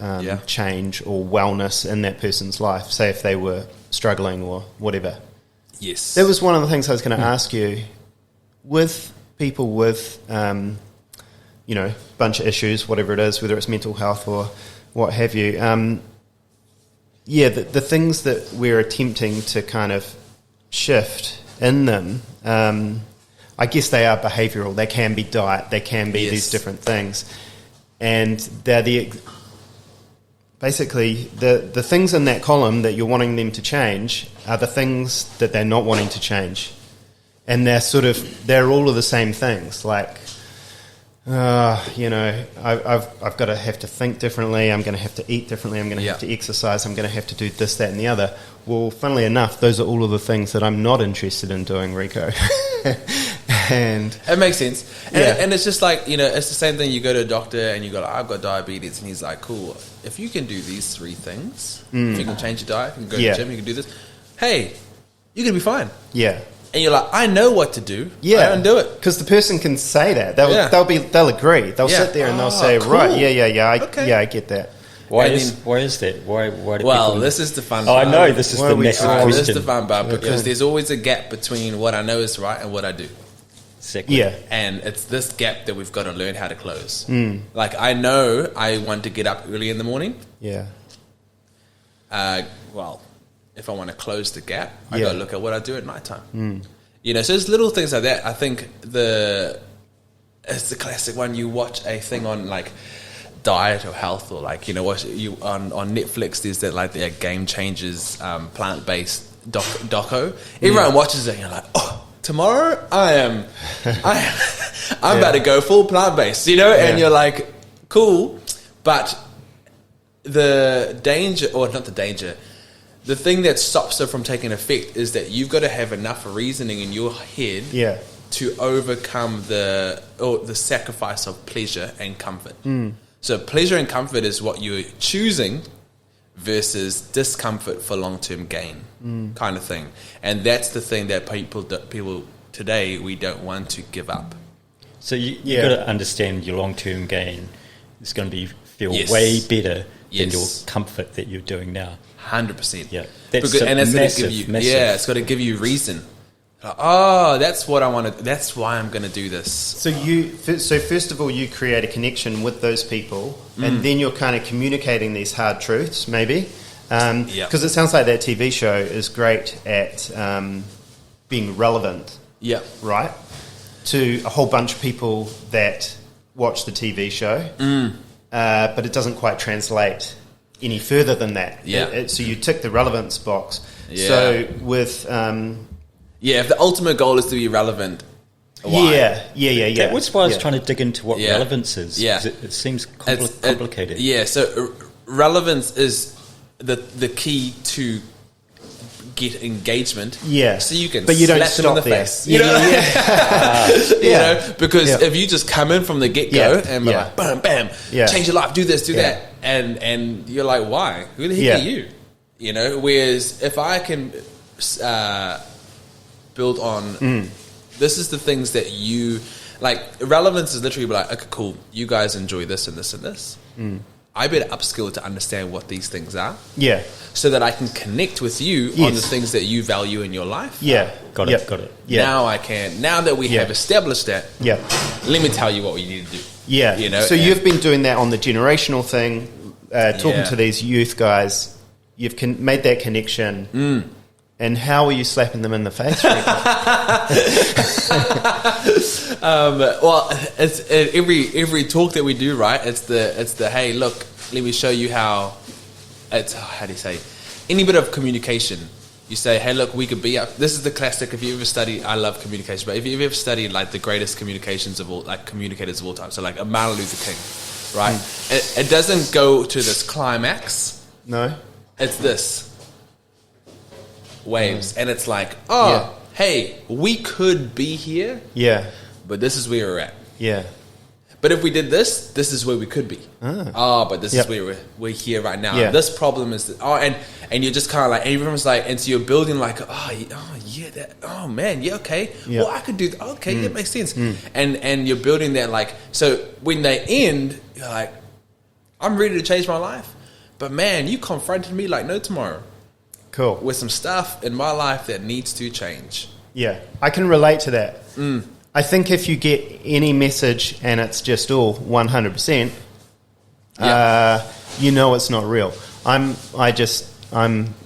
B: change or wellness in that person's life, say if they were struggling or whatever.
C: Yes.
B: That was one of the things I was going to ask you. With people with, bunch of issues, whatever it is, whether it's mental health or what have you, the things that we're attempting to kind of shift in them, I guess they are behavioural. They can be diet, they can be these different things. And they're basically the things in that column that you're wanting them to change are the things that they're not wanting to change. And they're all of the same things. Like, I've got to have to think differently. I'm going to have to eat differently. I'm going to have to exercise. I'm going to have to do this, that, and the other. Well, funnily enough, those are all of the things that I'm not interested in doing, Rico. And
C: it makes sense. And it's just like, it's the same thing. You go to a doctor and you go, I've got diabetes. And he's like, cool, if you can do these 3 things, if you can change your diet, you can go to the gym, you can do this, hey, you're going to be fine.
B: Yeah.
C: And you're like, I know what to do.
B: Yeah.
C: I don't do it.
B: Because the person can say that. They'll agree. They'll sit there and they'll say,
C: cool.
B: right, I get that.
D: Why is that? Why do people...
C: this is the fun
D: part.
C: I
D: know, this is the massive question.
C: This is the fun part, because there's always a gap between what I know is right and what I do.
D: Exactly.
B: Yeah.
C: And it's this gap that we've got to learn how to close. Like, I know I want to get up early in the morning.
B: Yeah.
C: If I want to close the gap, I got to look at what I do at nighttime. So there's little things like that. I think it's the classic one. You watch a thing on like diet or health, or like on Netflix. There's that like their Game Changers plant-based doco. Everyone watches it and you're like, oh, tomorrow I'm about to go full plant-based, you know? And you're like, cool. But the danger, or not the danger, the thing that stops it from taking effect is that you've got to have enough reasoning in your head to overcome the sacrifice of pleasure and comfort. So pleasure and comfort is what you're choosing versus discomfort for long-term gain kind of thing. And that's the thing that people today, we don't want to give up.
D: So you've got to understand your long-term gain is going to feel way better than your comfort that you're doing now.
C: 100%.
D: Yeah,
C: that's going to give you. Yeah, it's got to give you reason. Oh, that's what I want to. That's why I'm going to do this.
B: So first of all, you create a connection with those people, and then you're kind of communicating these hard truths, maybe. Because it sounds like that TV show is great at being relevant. Yeah. Right. To a whole bunch of people that watch the TV show, but it doesn't quite translate any further than that. Yeah. So you tick the relevance box. Yeah. So with
C: if the ultimate goal is to be relevant, why?
D: Yeah. That's why I was trying to dig into what relevance is. Yeah. It seems complicated.
C: So relevance is the key to get engagement. Yeah. So you can slap them in the face. You know, because if you just come in from the get-go and be like, bam, bam, change your life, do this, do that, and you're like, why? Who the heck are you? You know, whereas if I can build on this is the things that you like. Relevance is literally like, okay, cool, you guys enjoy this and this and this. I better upskill to understand what these things are. Yeah. So that I can connect with you on the things that you value in your life.
D: Yeah. Got it. Yeah.
C: Now I can. Now that we have established that. Yeah. Let me tell you what we need to do.
B: Yeah. You know. So you've been doing that on the generational thing, talking to these youth guys. You've made that connection. And how are you slapping them in the face? Well,
C: it's every talk that we do, right? It's the hey, look, let me show you how. It's how do you say? Any bit of communication. You say, hey, look, we could be up. This is the classic. If you ever study, I love communication, but if you ever studied like the greatest communicators of all time, so like a Martin Luther King, right? It doesn't go to this climax.
B: No,
C: it's this. Waves, and it's like, hey, we could be here, but this is where we're at, but if we did this is where we could be, but this is where we're here right now. This problem is and you're just kind of like, everyone's like, and so you're building like, well, I could do that. Okay, that makes sense. And you're building that, like, so when they end, you're like, I'm ready to change my life, but man, you confronted me like no tomorrow.
B: Cool.
C: With some stuff in my life that needs to change.
B: Yeah, I can relate to that. I think if you get any message and it's just all 100%, you know it's not real. I'm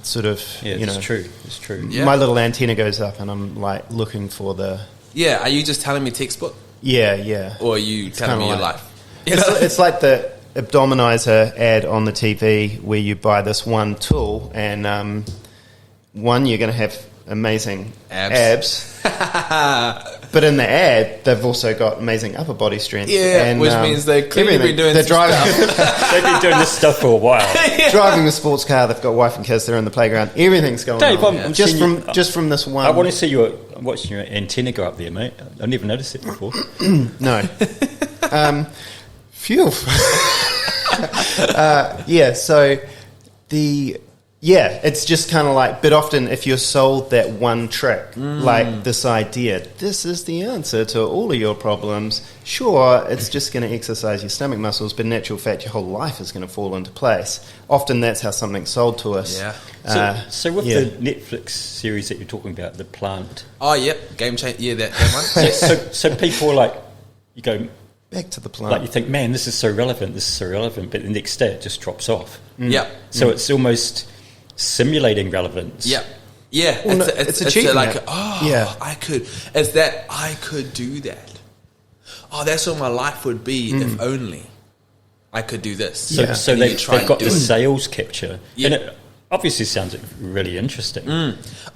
B: sort of,
D: it's true. It's true.
B: Yeah. My little antenna goes up and I'm like looking for the...
C: Yeah, are you just telling me textbook?
B: Yeah.
C: Or are you telling me your life?
B: It's like the Abdominizer ad on the TV where you buy this one tool and you're going to have amazing abs. But in the ad they've also got amazing upper body strength,
C: and which means they've clearly been doing they've
D: been doing this stuff for a while.
B: Driving a sports car, they've got wife and kids, they're in the playground, everything's going on. Just from this one.
D: I want to see you watching your antenna go up there, mate. I've never noticed it before.
B: No. Phew. It's just kind of like, but often if you're sold that one trick, like this idea, this is the answer to all of your problems, sure, it's just going to exercise your stomach muscles, but in actual fact your whole life is going to fall into place. Often that's how something's sold to us.
D: So with the Netflix series that you're talking about, The Plant.
C: Oh, yep, Game Change, that one.
D: So people are like, you go...
B: Back to the plant.
D: Like you think, man, this is so relevant, but the next day it just drops off. So it's almost simulating relevance.
C: Well, it's achieving like, I could. It's that I could do that. Oh, that's what my life would be if only I could do this.
D: So they've got the sales capture. And obviously sounds really interesting.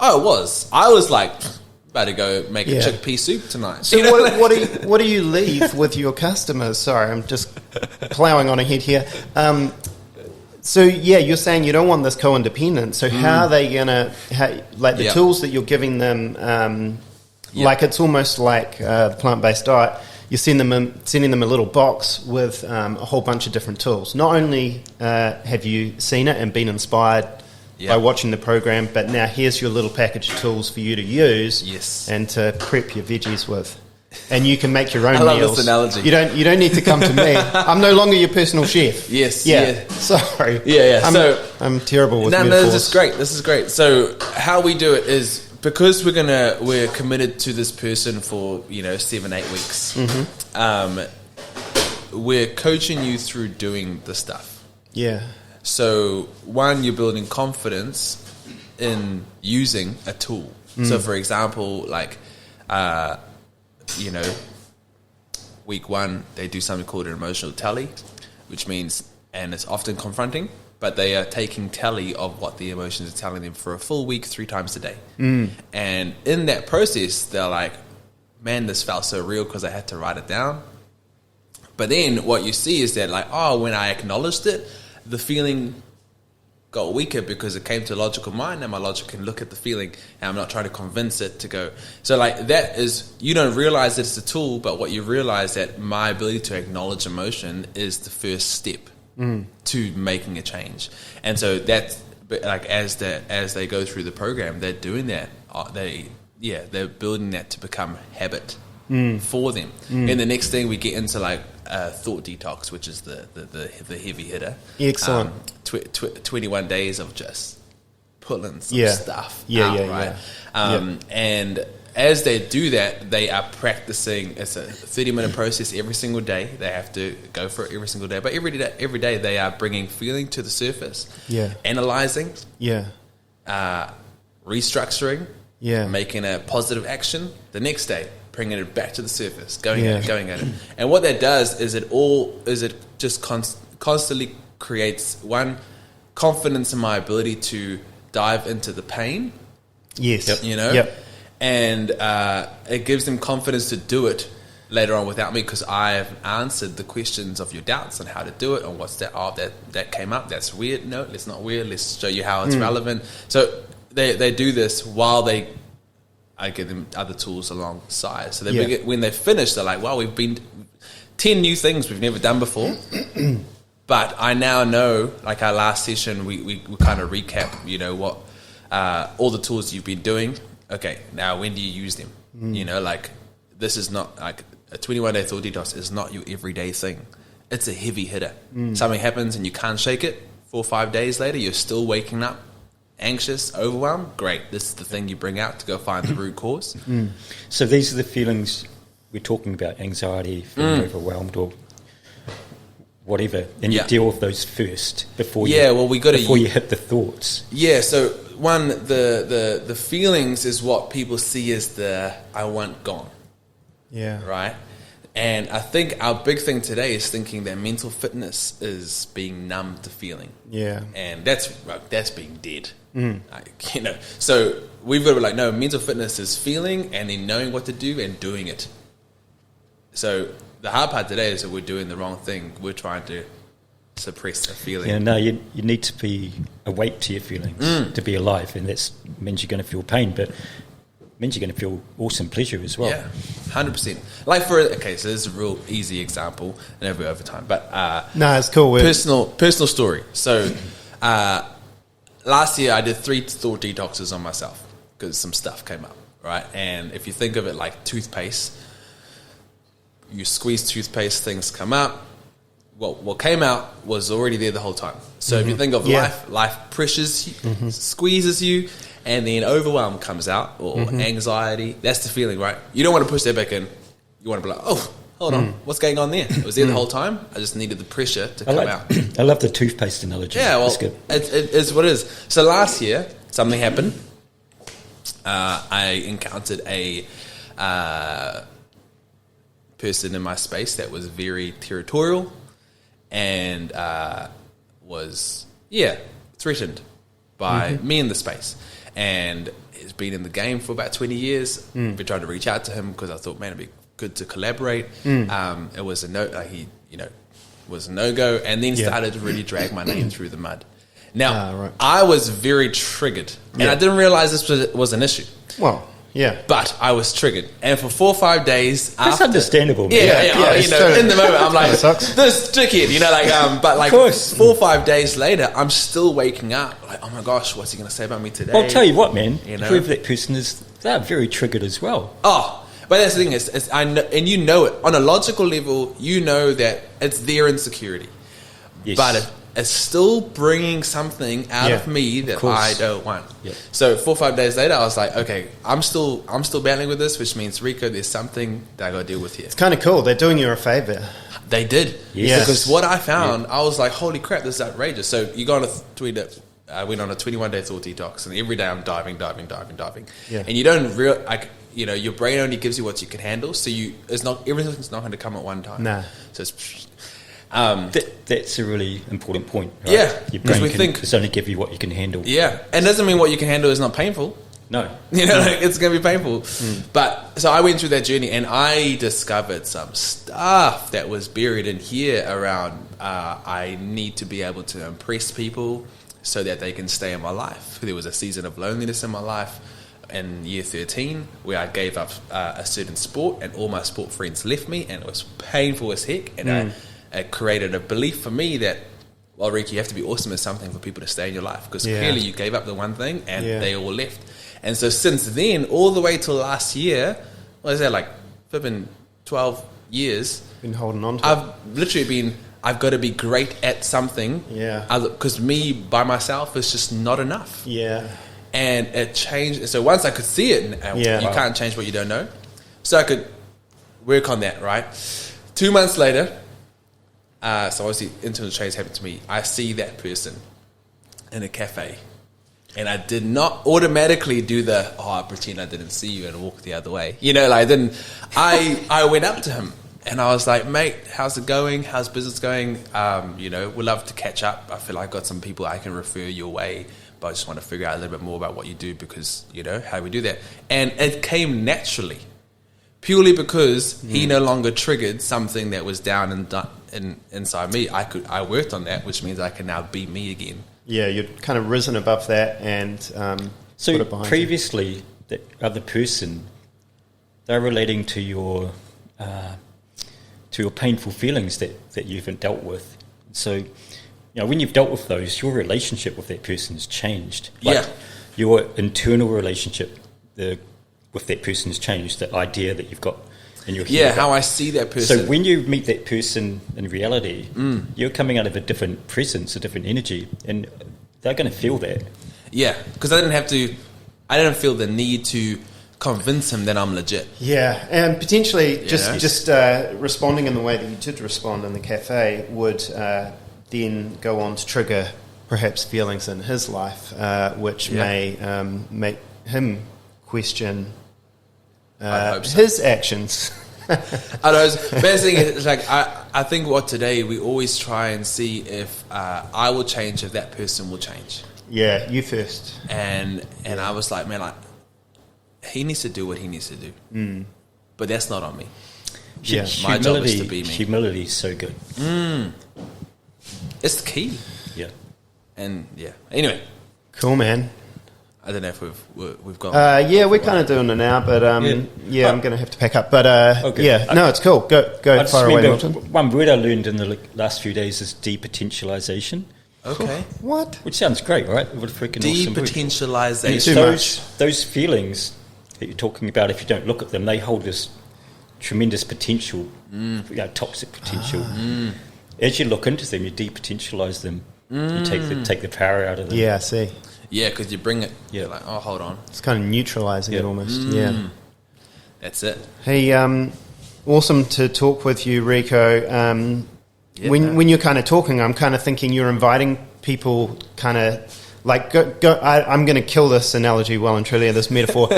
C: Oh, it was. I was like, about to go make a
B: Yeah.
C: chickpea soup tonight.
B: So what do you leave with your customers? Sorry, I'm just ploughing on ahead here. So yeah, you're saying you don't want this co-independent. So how are they gonna the tools that you're giving them? Like it's almost like the plant-based diet. You sending them a little box with a whole bunch of different tools. Not only have you seen it and been inspired by watching the program, but now here's your little package of tools for you to use and to prep your veggies with. And you can make your own
C: I love
B: meals.
C: this analogy.
B: You don't need to come to me. I'm no longer your personal chef.
C: Yes.
B: Yeah.
C: Yeah.
B: Sorry.
C: Yeah.
B: I'm terrible with
C: No,
B: metaphors.
C: this is great. So how we do it is because we're committed to this person for 7-8 weeks. We're coaching you through doing the stuff.
B: Yeah.
C: So one, you're building confidence in using a tool. So for example, like week 1 they do something called an emotional tally, which means, and it's often confronting, but they are taking tally of what the emotions are telling them for a full week 3 times a day. And in that process, they're like, man, this felt so real because I had to write it down. But then what you see is that when I acknowledged it, the feeling got weaker because it came to a logical mind, and my logic can look at the feeling and I'm not trying to convince it to go. So that is, you don't realize that it's a tool, but what you realize that my ability to acknowledge emotion is the first step to making a change. And so that's as they go through the program, they're doing that. They're building that to become habit for them. And the next thing we get into thought detox, which is the heavy hitter.
B: Excellent.
C: 21 days of just pulling some stuff
B: Yeah.
C: And as they do that, they are practicing. It's a 30-minute process every single day. They have to go for it every single day. But every day they are bringing feeling to the surface, analyzing, restructuring, making a positive action. The next day, bringing it back to the surface, going at it. And what that does is it just constantly creates confidence in my ability to dive into the pain.
B: Yes.
C: And it gives them confidence to do it later on without me, because I have answered the questions of your doubts on how to do it, and what's that? Oh, that came up. That's weird. No, it's not weird. Let's show you how it's relevant. So they do this while I give them other tools alongside. So when they finish, they're like, wow, we've been 10 new things we've never done before. But I now know, our last session, we kind of recap, what all the tools you've been doing. Okay, now when do you use them? This is not a 21-day thought detox is not your everyday thing. It's a heavy hitter. Something happens and you can't shake it. 4 or 5 days later, you're still waking up anxious, overwhelmed. Great, this is the thing you bring out to go find the root cause.
D: So these are the feelings we're talking about: anxiety, feeling overwhelmed, or whatever. And you deal with those first before you hit the thoughts.
C: Yeah. So one, the feelings is what people see as the I want gone.
B: Yeah.
C: Right. And I think our big thing today is thinking that mental fitness is being numb to feeling.
B: Yeah.
C: And that's being dead. So we've got to be no, mental fitness is feeling and then knowing what to do and doing it. So the hard part today is that we're doing the wrong thing. We're trying to suppress the feeling.
D: Yeah, no, you need to be awake to your feelings to be alive, and that means you're going to feel pain, but means you're going to feel awesome pleasure as well.
C: Yeah, 100%. So this is a real easy example, and every over time. But
B: no, it's cool.
C: Personal story. So last year I did 3 thought detoxes on myself because some stuff came up, right? And if you think of it like toothpaste, you squeeze toothpaste, things come up. Well, what came out was already there the whole time. So if you think of life pressures you, squeezes you, and then overwhelm comes out, or anxiety. That's the feeling, right? You don't want to push that back in. You want to be like, oh, hold on, what's going on there? It was there the whole time. I just needed the pressure to come out.
D: I love the toothpaste analogy.
C: Yeah, well,
D: that's good.
C: It's what it is. So last year, something happened. I encountered a person in my space that was very territorial and was threatened by me in the space. And he's been in the game for about 20 years. Been trying to reach out to him because I thought, man, it'd be good to collaborate. It was a was a no-go, and then started to really drag my name through the mud. Now, I was very triggered, and I didn't realize this was an issue.
B: Well, yeah.
C: But I was triggered. And for 4 or 5 days
D: That's
C: after...
D: understandable, man.
C: In the moment, I'm like,
B: sucks.
C: this dickhead, but like 4 or 5 days later, I'm still waking up like, oh my gosh, what's he going to say about me today?
D: I'll tell you what, man, whoever that person is, they're very triggered as well.
C: Oh, but that's the thing is I know, and you know it on a logical level. You know that it's their insecurity, but it's still bringing something out of me that I don't want. Yep. So 4 or 5 days later, I was like, okay, I'm still battling with this, which means, Rico, there's something that I got to deal with here.
B: It's kind of cool. They're doing you a favor.
C: They did, because what I found, I was like, holy crap, this is outrageous. So you go on a tweet. I went on a 21-day thought detox, and every day I'm diving. And you don't your brain only gives you what you can handle. So everything's not going to come at one time.
B: Nah.
C: So it's
D: that's a really important point. Right?
C: Yeah,
D: your brain can only give you what you can handle.
C: Yeah, and it doesn't mean what you can handle is not painful.
D: No,
C: it's going to be painful. But so I went through that journey, and I discovered some stuff that was buried in here around. I need to be able to impress people so that they can stay in my life. There was a season of loneliness in my life in year 13 where I gave up a certain sport, and all my sport friends left me, and it was painful as heck. And it created a belief for me that, well, Ricky, you have to be awesome at something for people to stay in your life, because clearly you gave up the one thing and they all left. And so since then, all the way till last year, what is that, like 12 years?
B: Been holding on to
C: I've literally I've got to be great at something.
B: Yeah.
C: Because me by myself is just not enough.
B: Yeah.
C: And it changed. So once I could see it, you can't change what you don't know. So I could work on that, right? 2 months later, so obviously internal change happened to me. I see that person in a cafe, and I did not automatically do I pretend I didn't see you and walk the other way. I went up to him and I was like, mate, how's it going? How's business going? We'd love to catch up. I feel like I've got some people I can refer your way, but I just want to figure out a little bit more about what you do, because, how do we do that? And it came naturally, purely because he no longer triggered something that was down and inside me. I worked on that, which means I can now be me again. Yeah,
B: you'd kind of risen above that and
D: so
B: put it behind
D: previously, you. That other person, they're relating to your painful feelings that you haven't dealt with. So, when you've dealt with those, your relationship with that person's changed. Your internal relationship with that person's changed. That idea that you've got in your head.
C: Yeah, how I see that person.
D: So when you meet that person in reality, you're coming out of a different presence, a different energy, and they're going to feel that. Yeah, because I didn't feel the need to convince him that I'm legit.
B: Yeah, and potentially just responding in the way that you did respond in the cafe would then go on to trigger perhaps feelings in his life, which may make him question his actions.
C: I know. But the thing is, I think today we always try and see if I will change, if that person will change.
B: Yeah, you first.
C: And I was like, man, he needs to do what he needs to do. But that's not on me.
D: Yeah.
C: My job is to be me.
D: Humility is so good.
C: It's the key.
D: Yeah.
C: And anyway.
B: Cool, man.
C: I don't know if we've gone.
B: We're kind of doing it now, but I'm going to have to pack up. But no, it's cool. Go far away, Milton.
D: One word I learned in the last few days is depotentialization.
C: Okay.
B: What?
D: Which sounds great, right? What a freaking awesome word.
C: Depotentialization.
D: Those feelings that you're talking about, if you don't look at them, they hold this tremendous potential, toxic potential. As you look into them, you depotentialize them. You take the power out of them.
B: Yeah, I see.
C: Yeah, because you bring it. Yeah, like, oh, hold on.
B: It's kind of neutralizing it almost. Yeah,
C: that's it.
B: Hey, awesome to talk with you, Rico. When you're kind of talking, I'm kind of thinking you're inviting people, kind of like go. I'm going to kill this analogy well and truly, this metaphor.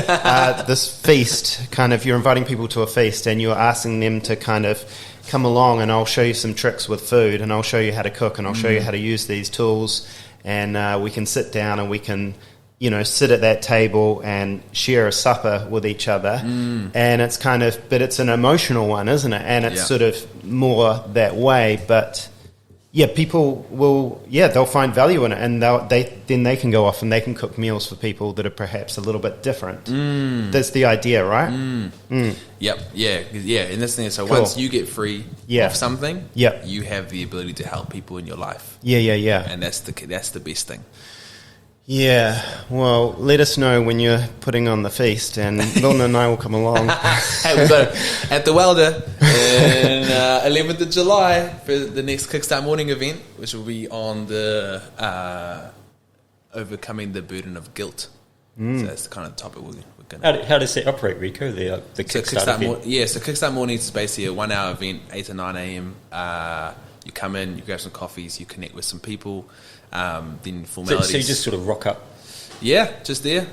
B: This feast, kind of, you're inviting people to a feast, and you're asking them to kind of come along, and I'll show you some tricks with food, and I'll show you how to cook, and I'll show you how to use these tools. and we can sit down and we can, you know, sit at that table and share a supper with each other. And it's kind of, but it's an emotional one, isn't it? And it's sort of more that way. But yeah, people will, they'll find value in it, and then they can go off and they can cook meals for people that are perhaps a little bit different. That's the idea, right?
C: Yep. Yeah. And this thing is, so
B: Cool.
C: once you get free of something, you have the ability to help people in your life.
B: Yeah.
C: And that's the best thing.
B: Yeah, well, let us know when you're putting on the feast, and Milton and I will come along.
C: Hey, we've got at the Welder in 11th of July for the next Kickstart Morning event, which will be on the overcoming the burden of guilt. So that's the kind of topic we're going to...
D: How does that operate, Rico, the Kickstart event?
C: So Kickstart Morning is basically a 1 hour event, 8 to 9 a.m. You come in, you grab some coffees, you connect with some people, then formalities.
D: So you just sort of rock up?
C: Yeah, just there.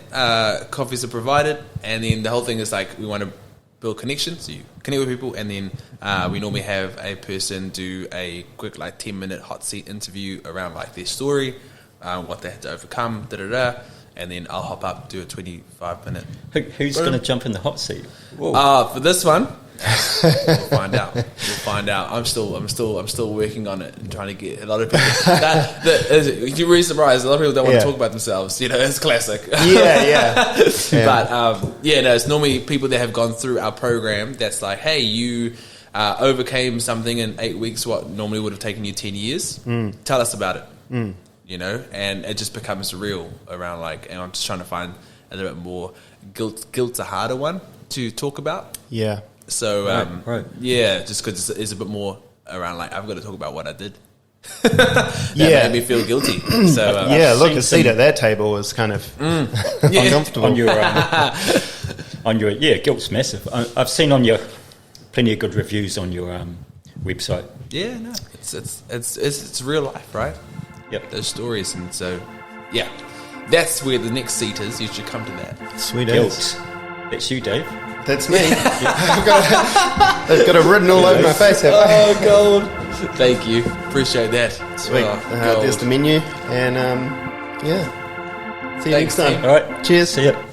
C: Coffees are provided, and then the whole thing is like we want to build connections. So you connect with people, and then we normally have a person do a quick 10-minute hot seat interview around their story, what they had to overcome, and then I'll hop up, do a 25-minute.
D: Who's going to jump in the hot seat?
C: For this one, we'll find out. I'm still working on it and trying to get a lot of people. You're really surprised. A lot of people don't want to talk about themselves. You know, it's classic.
B: Yeah.
C: But it's normally people that have gone through our program. That's like, hey, you overcame something in 8 weeks. What normally would have taken you 10 years. Tell us about it. You know, and it just becomes real around and I'm just trying to find a little bit more guilt. Guilt's a harder one to talk about.
B: Yeah.
C: So,
D: right.
C: Yeah, just because it's a bit more around I've got to talk about what I did. That made me feel guilty. So,
B: look, a seat at that table is kind of uncomfortable.
D: On your guilt's massive. I've seen on your plenty of good reviews on your website.
C: Yeah, no, it's real life, right?
D: Yep.
C: Those stories, and so that's where the next seat is. You should come to that.
B: Sweet
D: Guilt.
B: as.
D: That's you, Dave.
B: That's me. They've got it written all over my face.
C: Oh, gold. Thank you. Appreciate that.
B: Sweet. There's the menu, and see you next time.
D: All right.
B: Cheers.
D: See ya.